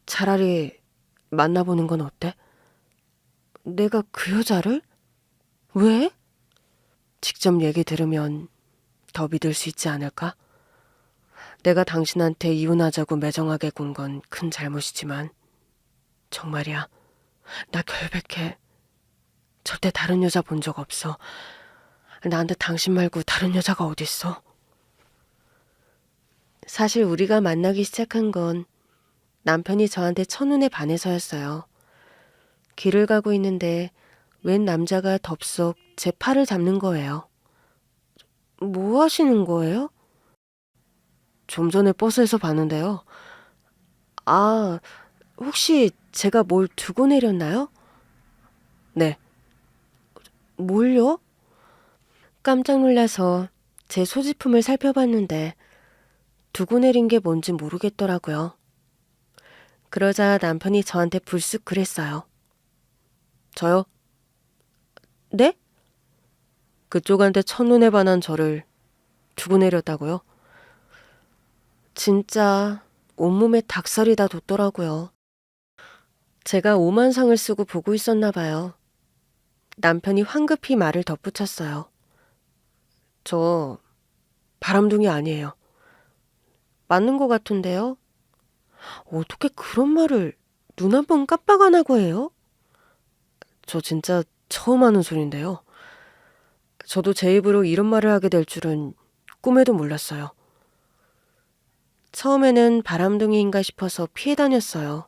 차라리 만나보는 건 어때? 내가 그 여자를? 왜? 직접 얘기 들으면 더 믿을 수 있지 않을까? 내가 당신한테 이혼하자고 매정하게 군 건 큰 잘못이지만 정말이야. 나 결백해. 절대 다른 여자 본 적 없어. 나한테 당신 말고 다른 여자가 어딨어? 사실 우리가 만나기 시작한 건 남편이 저한테 첫눈에 반해서였어요. 길을 가고 있는데 웬 남자가 덥석 제 팔을 잡는 거예요. 뭐 하시는 거예요? 좀 전에 버스에서 봤는데요. 아, 혹시 제가 뭘 두고 내렸나요? 네. 뭘요? 깜짝 놀라서 제 소지품을 살펴봤는데 두고 내린 게 뭔지 모르겠더라고요. 그러자 남편이 저한테 불쑥 그랬어요. 저요? 네? 그쪽한테 첫눈에 반한 저를 두고 내렸다고요? 진짜 온몸에 닭살이 다 돋더라고요. 제가 오만상을 쓰고 보고 있었나 봐요. 남편이 황급히 말을 덧붙였어요. 저 바람둥이 아니에요. 맞는 것 같은데요? 어떻게 그런 말을 눈 한 번 깜빡 안 하고 해요? 저 진짜 처음 하는 소린데요. 저도 제 입으로 이런 말을 하게 될 줄은 꿈에도 몰랐어요. 처음에는 바람둥이인가 싶어서 피해 다녔어요.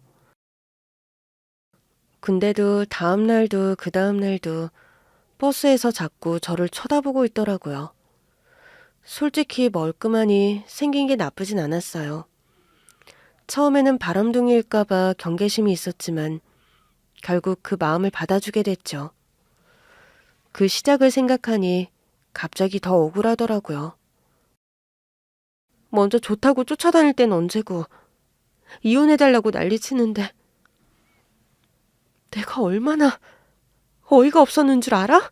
근데도 다음 날도 그 다음 날도 버스에서 자꾸 저를 쳐다보고 있더라고요. 솔직히 멀끔하니 생긴 게 나쁘진 않았어요. 처음에는 바람둥이일까봐 경계심이 있었지만 결국 그 마음을 받아주게 됐죠. 그 시작을 생각하니 갑자기 더 억울하더라고요. 먼저 좋다고 쫓아다닐 땐 언제고 이혼해달라고 난리치는데 내가 얼마나 어이가 없었는 줄 알아?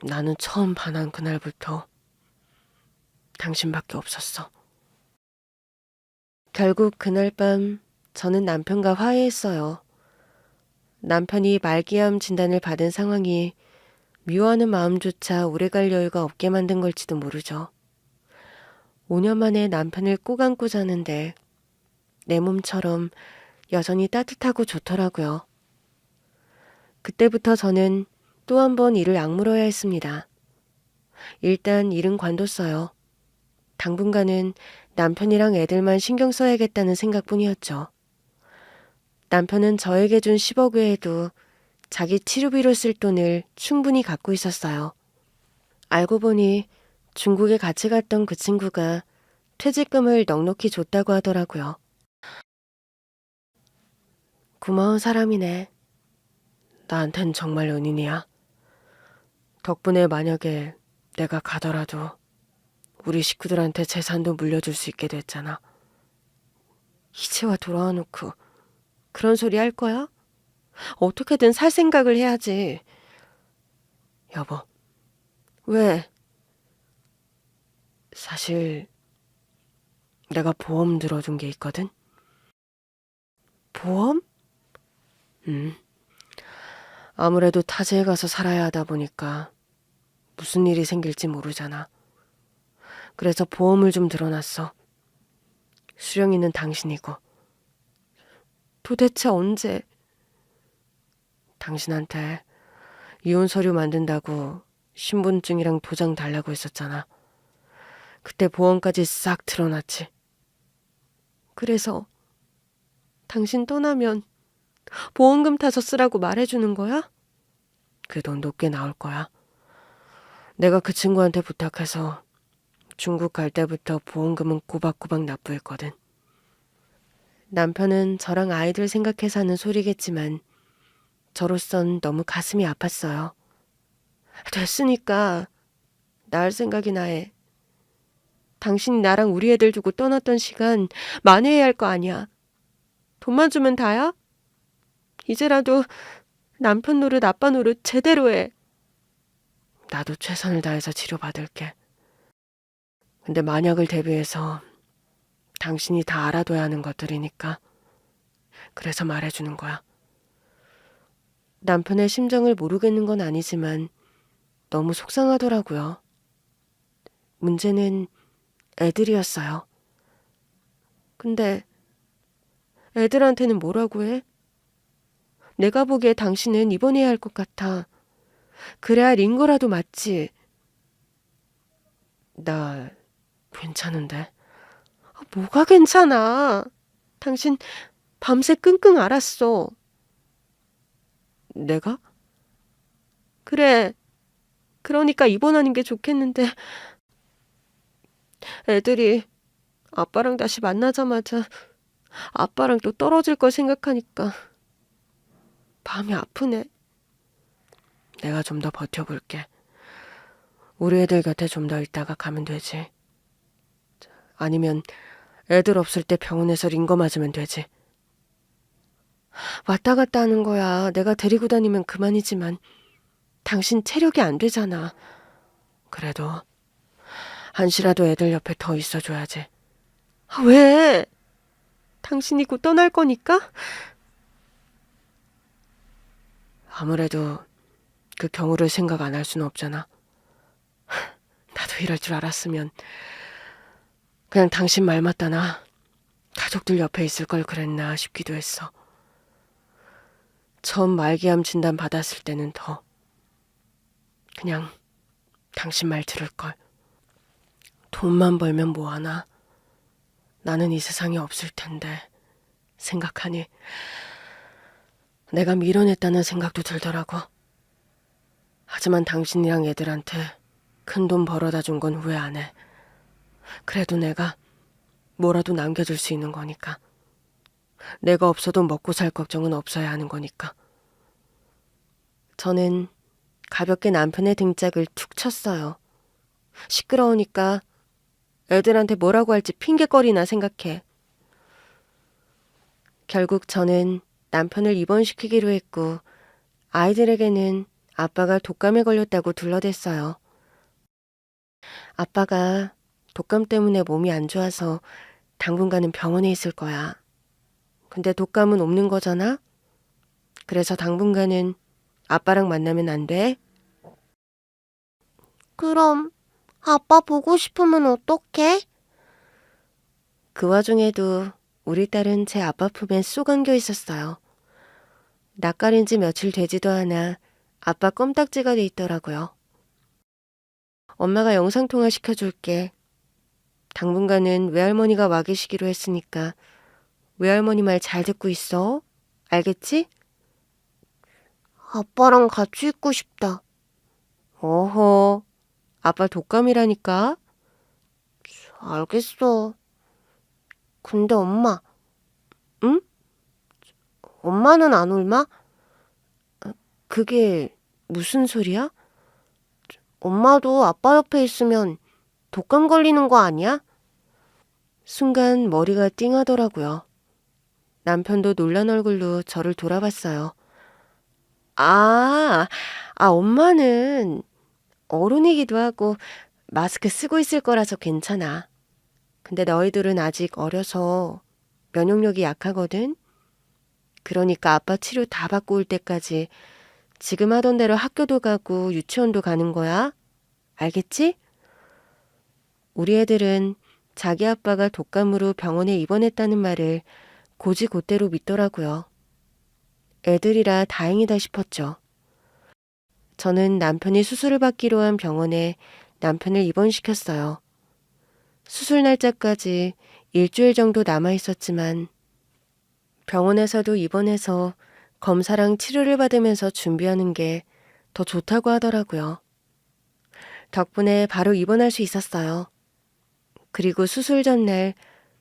나는 처음 반한 그날부터 당신밖에 없었어. 결국 그날 밤 저는 남편과 화해했어요. 남편이 말기암 진단을 받은 상황이 미워하는 마음조차 오래갈 여유가 없게 만든 걸지도 모르죠. 5년 만에 남편을 꼭 안고 자는데 내 몸처럼 여전히 따뜻하고 좋더라고요. 그때부터 저는 또 한 번 일을 악물어야 했습니다. 일단 일은 관뒀어요. 당분간은 남편이랑 애들만 신경 써야겠다는 생각뿐이었죠. 남편은 저에게 준 10억 외에도 자기 치료비로 쓸 돈을 충분히 갖고 있었어요. 알고 보니 중국에 같이 갔던 그 친구가 퇴직금을 넉넉히 줬다고 하더라고요. 고마운 사람이네. 나한텐 정말 은인이야. 덕분에 만약에 내가 가더라도 우리 식구들한테 재산도 물려줄 수 있게 됐잖아. 이제와 돌아와 놓고 그런 소리 할 거야? 어떻게든 살 생각을 해야지. 여보, 왜? 사실 내가 보험 들어준 게 있거든? 보험? 아무래도 타지에 가서 살아야 하다 보니까 무슨 일이 생길지 모르잖아. 그래서 보험을 좀 들어놨어. 수령이는 당신이고. 도대체 언제? 당신한테 이혼 서류 만든다고 신분증이랑 도장 달라고 했었잖아. 그때 보험까지 싹 틀어놨지. 그래서 당신 떠나면 보험금 타서 쓰라고 말해주는 거야? 그 돈 높게 나올 거야. 내가 그 친구한테 부탁해서 중국 갈 때부터 보험금은 꼬박꼬박 납부했거든. 남편은 저랑 아이들 생각해서 하는 소리겠지만 저로선 너무 가슴이 아팠어요. 됐으니까 나 할 생각이나 해. 당신이 나랑 우리 애들 두고 떠났던 시간 만회해야 할 거 아니야. 돈만 주면 다야? 이제라도 남편 노릇 아빠 노릇 제대로 해. 나도 최선을 다해서 치료받을게. 근데 만약을 대비해서 당신이 다 알아둬야 하는 것들이니까 그래서 말해주는 거야. 남편의 심정을 모르겠는 건 아니지만 너무 속상하더라고요. 문제는 애들이었어요. 근데 애들한테는 뭐라고 해? 내가 보기에 당신은 입원해야 할 것 같아. 그래야 링거라도 맞지. 나 괜찮은데. 뭐가 괜찮아. 당신 밤새 끙끙 앓았어. 내가? 그래. 그러니까 입원하는 게 좋겠는데 애들이 아빠랑 다시 만나자마자 아빠랑 또 떨어질 걸 생각하니까 마음이 아프네. 내가 좀 더 버텨볼게. 우리 애들 곁에 좀 더 있다가 가면 되지. 아니면 애들 없을 때 병원에서 링거 맞으면 되지. 왔다 갔다 하는 거야. 내가 데리고 다니면 그만이지만 당신 체력이 안 되잖아. 그래도 한시라도 애들 옆에 더 있어줘야지. 왜? 당신이 곧 떠날 거니까? 아무래도 그 경우를 생각 안 할 수는 없잖아. 나도 이럴 줄 알았으면 그냥 당신 말 맞다나 가족들 옆에 있을 걸 그랬나 싶기도 했어. 처음 말기암 진단 받았을 때는 더 그냥 당신 말 들을 걸. 돈만 벌면 뭐하나. 나는 이 세상에 없을 텐데 생각하니 내가 밀어냈다는 생각도 들더라고. 하지만 당신이랑 애들한테 큰 돈 벌어다 준 건 후회 안 해. 그래도 내가 뭐라도 남겨줄 수 있는 거니까. 내가 없어도 먹고 살 걱정은 없어야 하는 거니까. 저는 가볍게 남편의 등짝을 툭 쳤어요. 시끄러우니까 애들한테 뭐라고 할지 핑계거리나 생각해. 결국 저는 남편을 입원시키기로 했고 아이들에게는 아빠가 독감에 걸렸다고 둘러댔어요. 아빠가 독감 때문에 몸이 안 좋아서 당분간은 병원에 있을 거야. 근데 독감은 없는 거잖아? 그래서 당분간은 아빠랑 만나면 안 돼? 그럼 아빠 보고 싶으면 어떡해? 그 와중에도 우리 딸은 제 아빠 품에 쏙 안겨 있었어요. 낯가린 지 며칠 되지도 않아 아빠 껌딱지가 돼 있더라고요. 엄마가 영상통화 시켜줄게. 당분간은 외할머니가 와 계시기로 했으니까 외할머니 말 잘 듣고 있어. 알겠지? 아빠랑 같이 있고 싶다. 어허, 아빠 독감이라니까? 알겠어. 근데 엄마, 응? 엄마는 안 울마? 그게 무슨 소리야? 엄마도 아빠 옆에 있으면 독감 걸리는 거 아니야? 순간 머리가 띵하더라고요. 남편도 놀란 얼굴로 저를 돌아봤어요. 엄마는 어른이기도 하고 마스크 쓰고 있을 거라서 괜찮아. 근데 너희들은 아직 어려서 면역력이 약하거든? 그러니까 아빠 치료 다 받고 올 때까지 지금 하던 대로 학교도 가고 유치원도 가는 거야. 알겠지? 우리 애들은 자기 아빠가 독감으로 병원에 입원했다는 말을 곧이곧대로 믿더라고요. 애들이라 다행이다 싶었죠. 저는 남편이 수술을 받기로 한 병원에 남편을 입원시켰어요. 수술 날짜까지 일주일 정도 남아 있었지만 병원에서도 입원해서 검사랑 치료를 받으면서 준비하는 게 더 좋다고 하더라고요. 덕분에 바로 입원할 수 있었어요. 그리고 수술 전날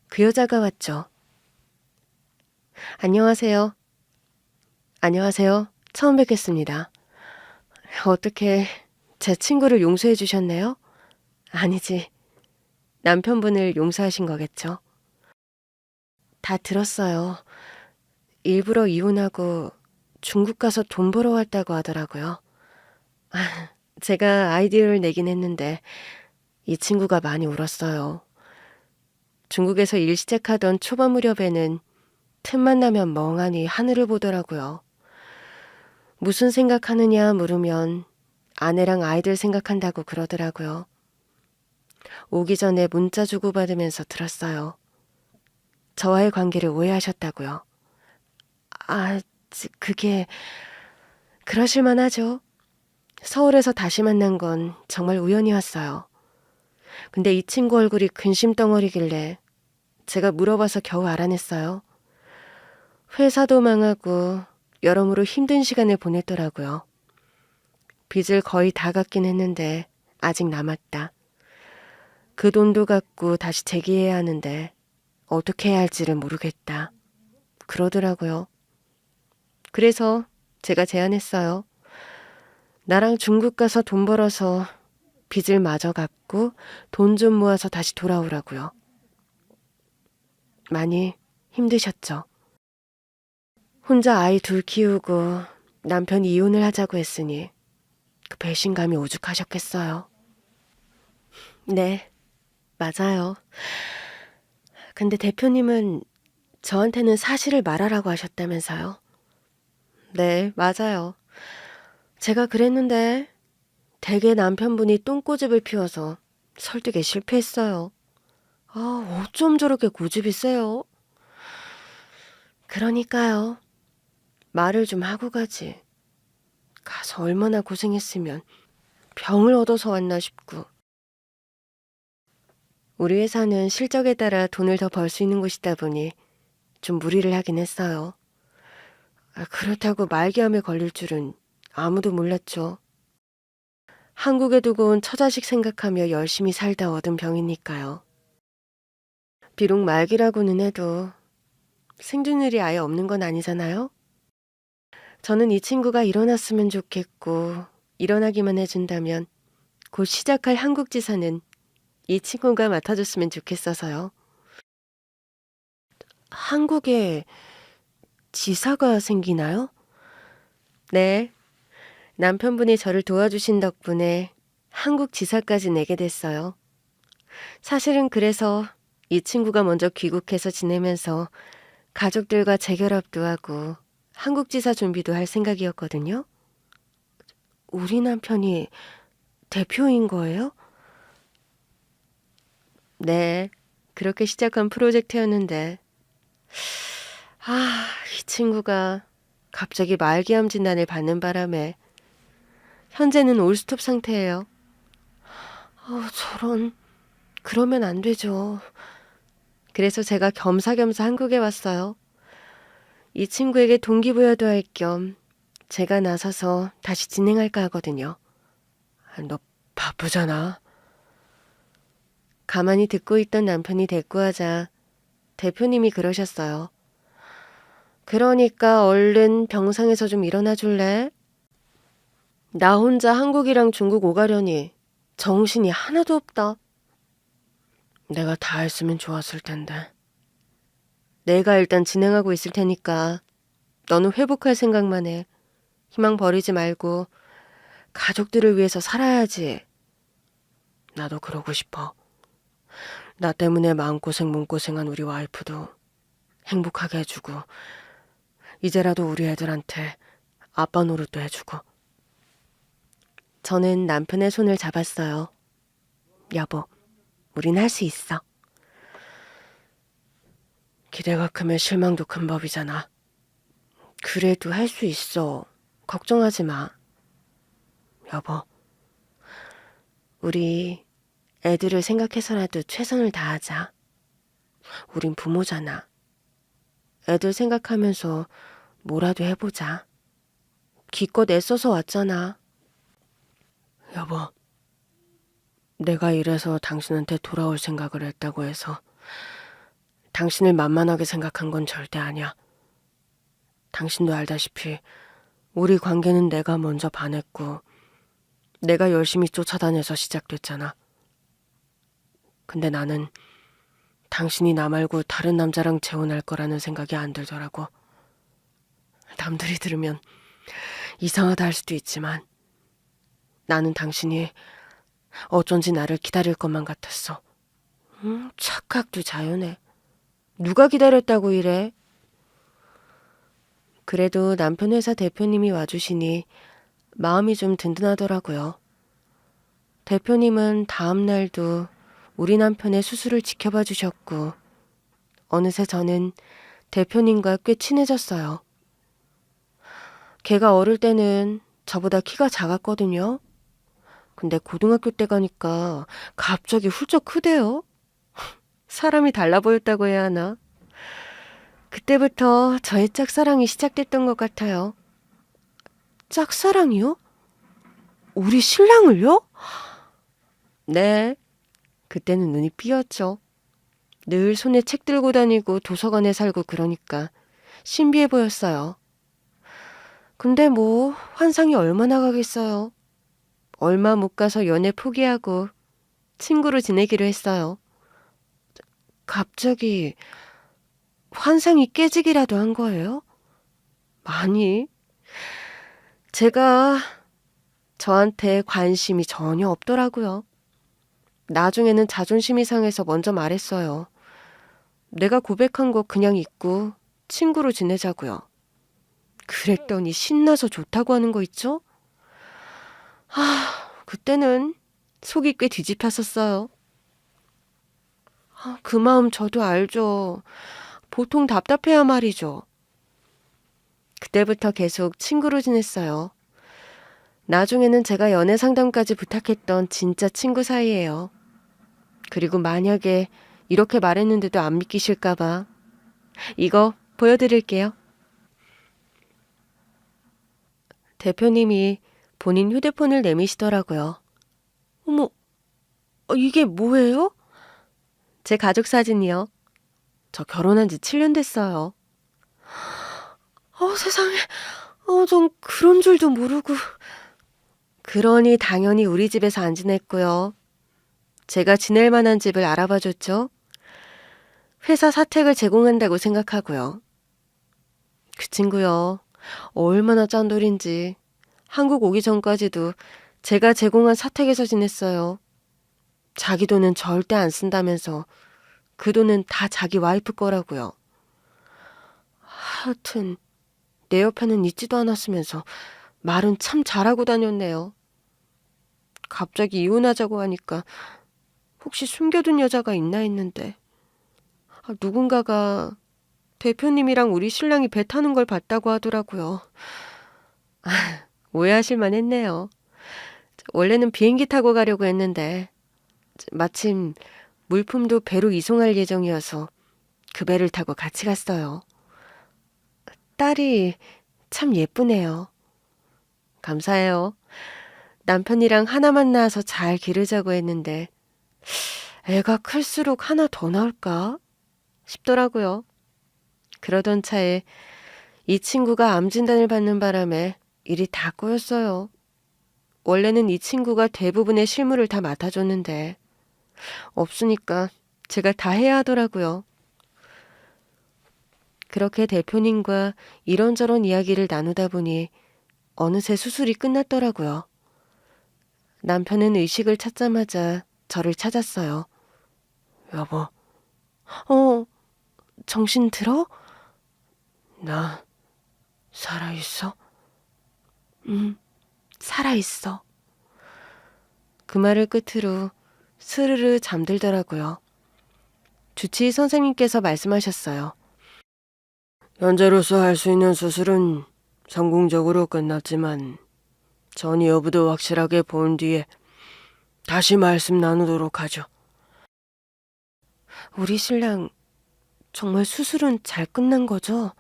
그 여자가 왔죠. 안녕하세요. 안녕하세요. 처음 뵙겠습니다. 어떻게 제 친구를 용서해 주셨네요? 아니지. 남편분을 용서하신 거겠죠? 다 들었어요. 일부러 이혼하고 중국 가서 돈 벌어 왔다고 하더라고요. 제가 아이디어를 내긴 했는데 이 친구가 많이 울었어요. 중국에서 일 시작하던 초반 무렵에는 틈만 나면 멍하니 하늘을 보더라고요. 무슨 생각하느냐 물으면 아내랑 아이들 생각한다고 그러더라고요. 오기 전에 문자 주고받으면서 들었어요. 저와의 관계를 오해하셨다고요. 그게 그러실만 하죠. 서울에서 다시 만난 건 정말 우연히 왔어요. 근데 이 친구 얼굴이 근심 덩어리길래 제가 물어봐서 겨우 알아냈어요. 회사도 망하고 여러모로 힘든 시간을 보냈더라고요. 빚을 거의 다 갚긴 했는데 아직 남았다. 그 돈도 갚고 다시 재기해야 하는데 어떻게 해야 할지를 모르겠다. 그러더라고요. 그래서 제가 제안했어요. 나랑 중국 가서 돈 벌어서 빚을 마저 갚고 돈 좀 모아서 다시 돌아오라고요. 많이 힘드셨죠? 혼자 아이 둘 키우고 남편이 이혼을 하자고 했으니 그 배신감이 오죽하셨겠어요. 네, 맞아요. 근데 대표님은 저한테는 사실을 말하라고 하셨다면서요? 네, 맞아요. 제가 그랬는데 대개 남편분이 똥꼬집을 피워서 설득에 실패했어요. 어쩜 저렇게 고집이 세요? 그러니까요. 말을 좀 하고 가지. 가서 얼마나 고생했으면 병을 얻어서 왔나 싶고. 우리 회사는 실적에 따라 돈을 더 벌 수 있는 곳이다 보니 좀 무리를 하긴 했어요. 그렇다고 말기암에 걸릴 줄은 아무도 몰랐죠. 한국에 두고 온 처자식 생각하며 열심히 살다 얻은 병이니까요. 비록 말기라고는 해도 생존율이 아예 없는 건 아니잖아요. 저는 이 친구가 일어났으면 좋겠고 일어나기만 해준다면 곧 시작할 한국지사는 이 친구가 맡아줬으면 좋겠어서요. 한국에 지사가 생기나요? 네. 남편분이 저를 도와주신 덕분에 한국 지사까지 내게 됐어요. 사실은 그래서 이 친구가 먼저 귀국해서 지내면서 가족들과 재결합도 하고 한국 지사 준비도 할 생각이었거든요. 우리 남편이 대표인 거예요? 네. 그렇게 시작한 프로젝트였는데 이 친구가 갑자기 말기암 진단을 받는 바람에 현재는 올스톱 상태예요. 저런. 그러면 안 되죠. 그래서 제가 겸사겸사 한국에 왔어요. 이 친구에게 동기부여도 할 겸 제가 나서서 다시 진행할까 하거든요. 너 바쁘잖아. 가만히 듣고 있던 남편이 대꾸하자 대표님이 그러셨어요. 그러니까 얼른 병상에서 좀 일어나 줄래? 나 혼자 한국이랑 중국 오가려니 정신이 하나도 없다. 내가 다 했으면 좋았을 텐데. 내가 일단 진행하고 있을 테니까 너는 회복할 생각만 해. 희망 버리지 말고 가족들을 위해서 살아야지. 나도 그러고 싶어. 나 때문에 마음고생 몸고생한 우리 와이프도 행복하게 해주고 이제라도 우리 애들한테 아빠 노릇도 해주고. 저는 남편의 손을 잡았어요. 여보, 우린 할 수 있어. 기대가 크면 실망도 큰 법이잖아. 그래도 할 수 있어. 걱정하지 마. 여보, 우리 애들을 생각해서라도 최선을 다하자. 우린 부모잖아. 애들 생각하면서 뭐라도 해보자. 기껏 애써서 왔잖아. 여보, 내가 이래서 당신한테 돌아올 생각을 했다고 해서 당신을 만만하게 생각한 건 절대 아니야. 당신도 알다시피 우리 관계는 내가 먼저 반했고 내가 열심히 쫓아다녀서 시작됐잖아. 근데 나는 당신이 나 말고 다른 남자랑 재혼할 거라는 생각이 안 들더라고. 남들이 들으면 이상하다 할 수도 있지만 나는 당신이 어쩐지 나를 기다릴 것만 같았어. 착각도 자연해. 누가 기다렸다고 이래? 그래도 남편 회사 대표님이 와주시니 마음이 좀 든든하더라고요. 대표님은 다음 날도 우리 남편의 수술을 지켜봐 주셨고 어느새 저는 대표님과 꽤 친해졌어요. 걔가 어릴 때는 저보다 키가 작았거든요. 근데 고등학교 때 가니까 갑자기 훌쩍 크대요. 사람이 달라 보였다고 해야 하나? 그때부터 저의 짝사랑이 시작됐던 것 같아요. 짝사랑이요? 우리 신랑을요? 네. 그때는 눈이 삐었죠. 늘 손에 책 들고 다니고 도서관에 살고 그러니까 신비해 보였어요. 근데 뭐 환상이 얼마나 가겠어요. 얼마 못 가서 연애 포기하고 친구로 지내기로 했어요. 갑자기 환상이 깨지기라도 한 거예요? 아니, 제가 저한테 관심이 전혀 없더라고요. 나중에는 자존심이 상해서 먼저 말했어요. 내가 고백한 거 그냥 잊고 친구로 지내자고요. 그랬더니 신나서 좋다고 하는 거 있죠? 그때는 속이 꽤 뒤집혔었어요. 그 마음 저도 알죠. 보통 답답해야 말이죠. 그때부터 계속 친구로 지냈어요. 나중에는 제가 연애 상담까지 부탁했던 진짜 친구 사이예요. 그리고 만약에 이렇게 말했는데도 안 믿기실까봐 이거 보여드릴게요. 대표님이 본인 휴대폰을 내미시더라고요. 어머, 이게 뭐예요? 제 가족 사진이요. 저 결혼한 지 7년 됐어요. 세상에. 전 그런 줄도 모르고. 그러니 당연히 우리 집에서 안 지냈고요. 제가 지낼 만한 집을 알아봐줬죠. 회사 사택을 제공한다고 생각하고요. 그 친구요. 얼마나 짠돌인지 한국 오기 전까지도 제가 제공한 사택에서 지냈어요. 자기 돈은 절대 안 쓴다면서 그 돈은 다 자기 와이프 거라고요. 하여튼 내 옆에는 있지도 않았으면서 말은 참 잘하고 다녔네요. 갑자기 이혼하자고 하니까 혹시 숨겨둔 여자가 있나 했는데 누군가가 대표님이랑 우리 신랑이 배 타는 걸 봤다고 하더라고요. 오해하실 만했네요. 원래는 비행기 타고 가려고 했는데 마침 물품도 배로 이송할 예정이어서 그 배를 타고 같이 갔어요. 딸이 참 예쁘네요. 감사해요. 남편이랑 하나만 낳아서 잘 기르자고 했는데 애가 클수록 하나 더 나올까 싶더라고요. 그러던 차에 이 친구가 암 진단을 받는 바람에 일이 다 꼬였어요. 원래는 이 친구가 대부분의 실무를 다 맡아줬는데 없으니까 제가 다 해야 하더라고요. 그렇게 대표님과 이런저런 이야기를 나누다 보니 어느새 수술이 끝났더라고요. 남편은 의식을 찾자마자 저를 찾았어요. 여보, 정신 들어? 나 살아있어? 응, 살아있어. 그 말을 끝으로 스르르 잠들더라고요. 주치의 선생님께서 말씀하셨어요. 현재로서 할 수 있는 수술은 성공적으로 끝났지만 전이 여부도 확실하게 본 뒤에 다시 말씀 나누도록 하죠. 우리 신랑 정말 수술은 잘 끝난 거죠?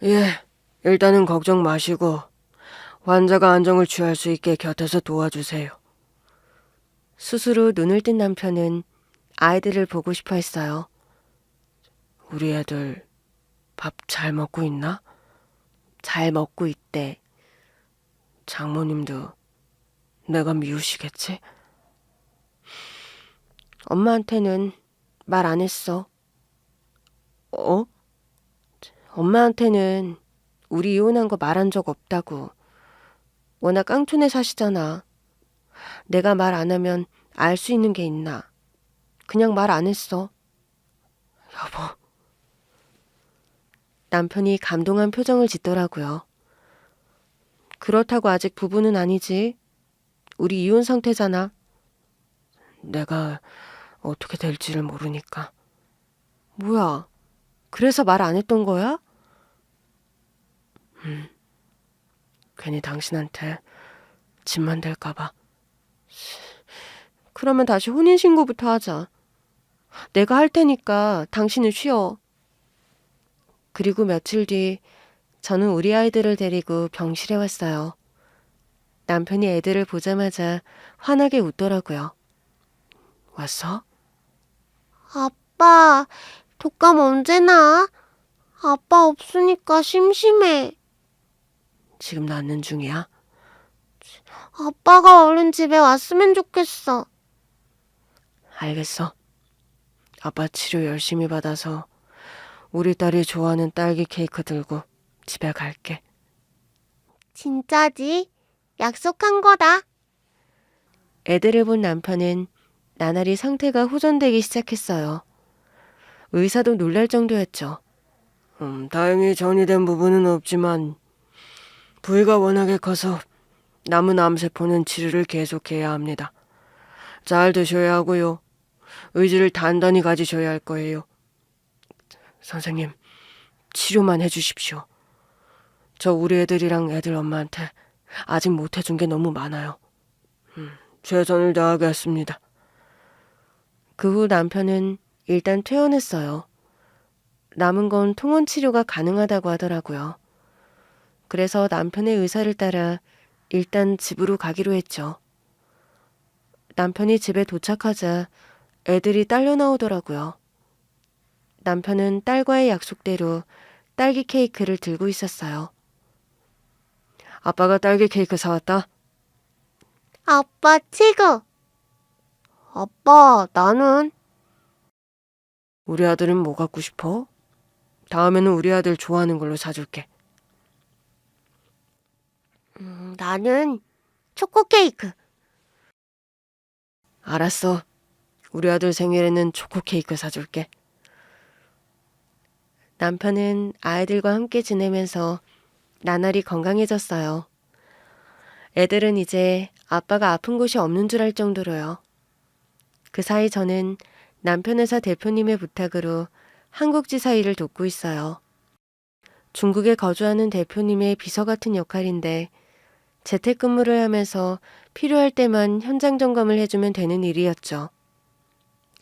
예, 일단은 걱정 마시고 환자가 안정을 취할 수 있게 곁에서 도와주세요. 수술 후 눈을 뜬 남편은 아이들을 보고 싶어 했어요. 우리 애들 밥 잘 먹고 있나? 잘 먹고 있대. 장모님도 내가 미우시겠지? 엄마한테는 말 안 했어. 엄마한테는 우리 이혼한 거 말한 적 없다고. 워낙 깡촌에 사시잖아. 내가 말 안 하면 알 수 있는 게 있나. 그냥 말 안 했어. 여보. 남편이 감동한 표정을 짓더라고요. 그렇다고 아직 부부는 아니지. 우리 이혼 상태잖아. 내가 어떻게 될지를 모르니까. 뭐야? 그래서 말 안 했던 거야? 괜히 당신한테 짐만 될까봐. 그러면 다시 혼인신고부터 하자. 내가 할 테니까 당신은 쉬어. 그리고 며칠 뒤 저는 우리 아이들을 데리고 병실에 왔어요. 남편이 애들을 보자마자 환하게 웃더라고요. 왔어? 아빠, 독감 언제 나? 아빠 없으니까 심심해. 지금 낫는 중이야? 아빠가 얼른 집에 왔으면 좋겠어. 알겠어. 아빠 치료 열심히 받아서 우리 딸이 좋아하는 딸기 케이크 들고 집에 갈게. 진짜지? 약속한 거다. 애들을 본 남편은 나날이 상태가 호전되기 시작했어요. 의사도 놀랄 정도였죠. 다행히 전이된 부분은 없지만 부위가 워낙에 커서 남은 암세포는 치료를 계속해야 합니다. 잘 드셔야 하고요. 의지를 단단히 가지셔야 할 거예요. 선생님, 치료만 해주십시오. 저 우리 애들이랑 애들 엄마한테 아직 못 해준 게 너무 많아요. 최선을 다하겠습니다. 그 후 남편은 일단 퇴원했어요. 남은 건 통원 치료가 가능하다고 하더라고요. 그래서 남편의 의사를 따라 일단 집으로 가기로 했죠. 남편이 집에 도착하자 애들이 딸려 나오더라고요. 남편은 딸과의 약속대로 딸기 케이크를 들고 있었어요. 아빠가 딸기 케이크 사왔다. 아빠 최고. 아빠, 나는 우리 아들은 뭐 갖고 싶어? 다음에는 우리 아들 좋아하는 걸로 사줄게. 나는 초코 케이크. 알았어. 우리 아들 생일에는 초코 케이크 사줄게. 남편은 아이들과 함께 지내면서 나날이 건강해졌어요. 애들은 이제 아빠가 아픈 곳이 없는 줄 알 정도로요. 그 사이 저는 남편 회사 대표님의 부탁으로 한국지사 일을 돕고 있어요. 중국에 거주하는 대표님의 비서 같은 역할인데 재택근무를 하면서 필요할 때만 현장 점검을 해주면 되는 일이었죠.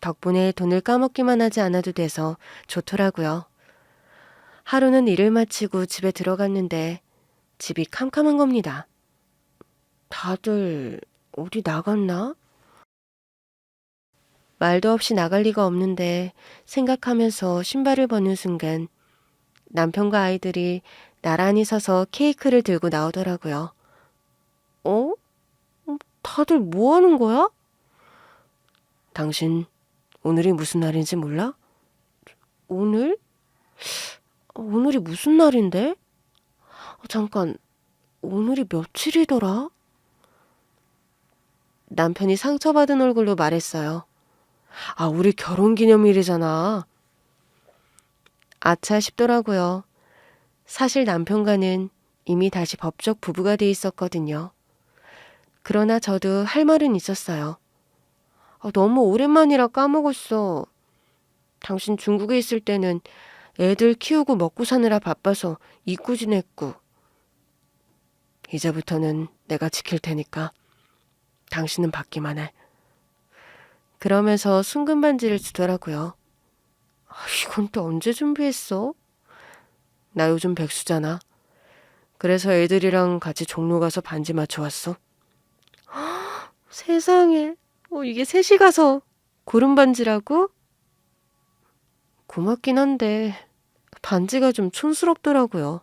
덕분에 돈을 까먹기만 하지 않아도 돼서 좋더라고요. 하루는 일을 마치고 집에 들어갔는데 집이 캄캄한 겁니다. 다들 어디 나갔나? 말도 없이 나갈 리가 없는데 생각하면서 신발을 벗는 순간 남편과 아이들이 나란히 서서 케이크를 들고 나오더라고요. 어? 다들 뭐 하는 거야? 당신 오늘이 무슨 날인지 몰라? 오늘? 오늘이 무슨 날인데? 잠깐, 오늘이 며칠이더라? 남편이 상처받은 얼굴로 말했어요. 우리 결혼기념일이잖아. 아차 싶더라고요. 사실 남편과는 이미 다시 법적 부부가 돼 있었거든요. 그러나 저도 할 말은 있었어요. 너무 오랜만이라 까먹었어. 당신 중국에 있을 때는 애들 키우고 먹고 사느라 바빠서 잊고 지냈고. 이제부터는 내가 지킬 테니까 당신은 받기만 해. 그러면서 순금 반지를 주더라고요. 이건 또 언제 준비했어? 나 요즘 백수잖아. 그래서 애들이랑 같이 종로 가서 반지 맞춰왔어. 세상에, 이게 셋이 가서 고른 반지라고? 고맙긴 한데 반지가 좀 촌스럽더라고요.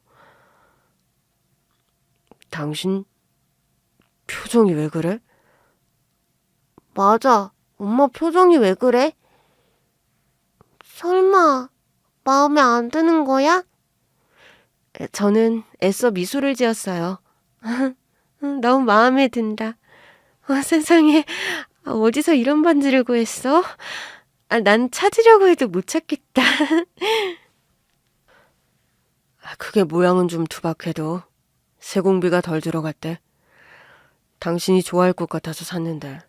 당신 표정이 왜 그래? 맞아. 엄마 표정이 왜 그래? 설마 마음에 안 드는 거야? 저는 애써 미소를 지었어요. 너무 마음에 든다. 세상에, 어디서 이런 반지를 구했어? 난 찾으려고 해도 못 찾겠다. 그게 모양은 좀 투박해도 세공비가 덜 들어갔대. 당신이 좋아할 것 같아서 샀는데.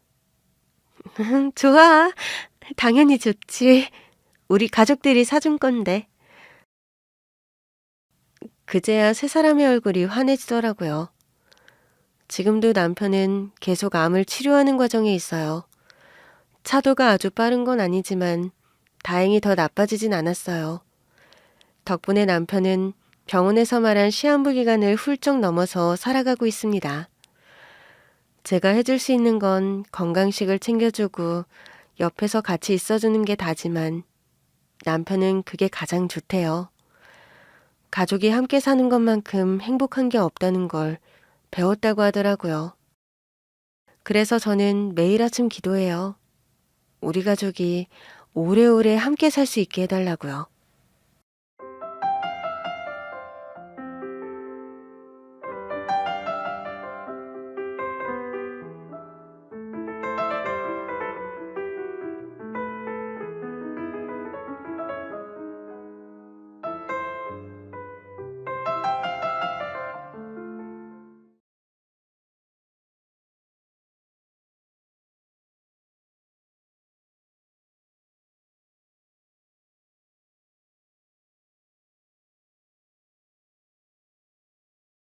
좋아. 당연히 좋지. 우리 가족들이 사준 건데. 그제야 세 사람의 얼굴이 환해지더라고요. 지금도 남편은 계속 암을 치료하는 과정에 있어요. 차도가 아주 빠른 건 아니지만 다행히 더 나빠지진 않았어요. 덕분에 남편은 병원에서 말한 시한부 기간을 훌쩍 넘어서 살아가고 있습니다. 제가 해줄 수 있는 건 건강식을 챙겨주고 옆에서 같이 있어주는 게 다지만 남편은 그게 가장 좋대요. 가족이 함께 사는 것만큼 행복한 게 없다는 걸 배웠다고 하더라고요. 그래서 저는 매일 아침 기도해요. 우리 가족이 오래오래 함께 살 수 있게 해달라고요.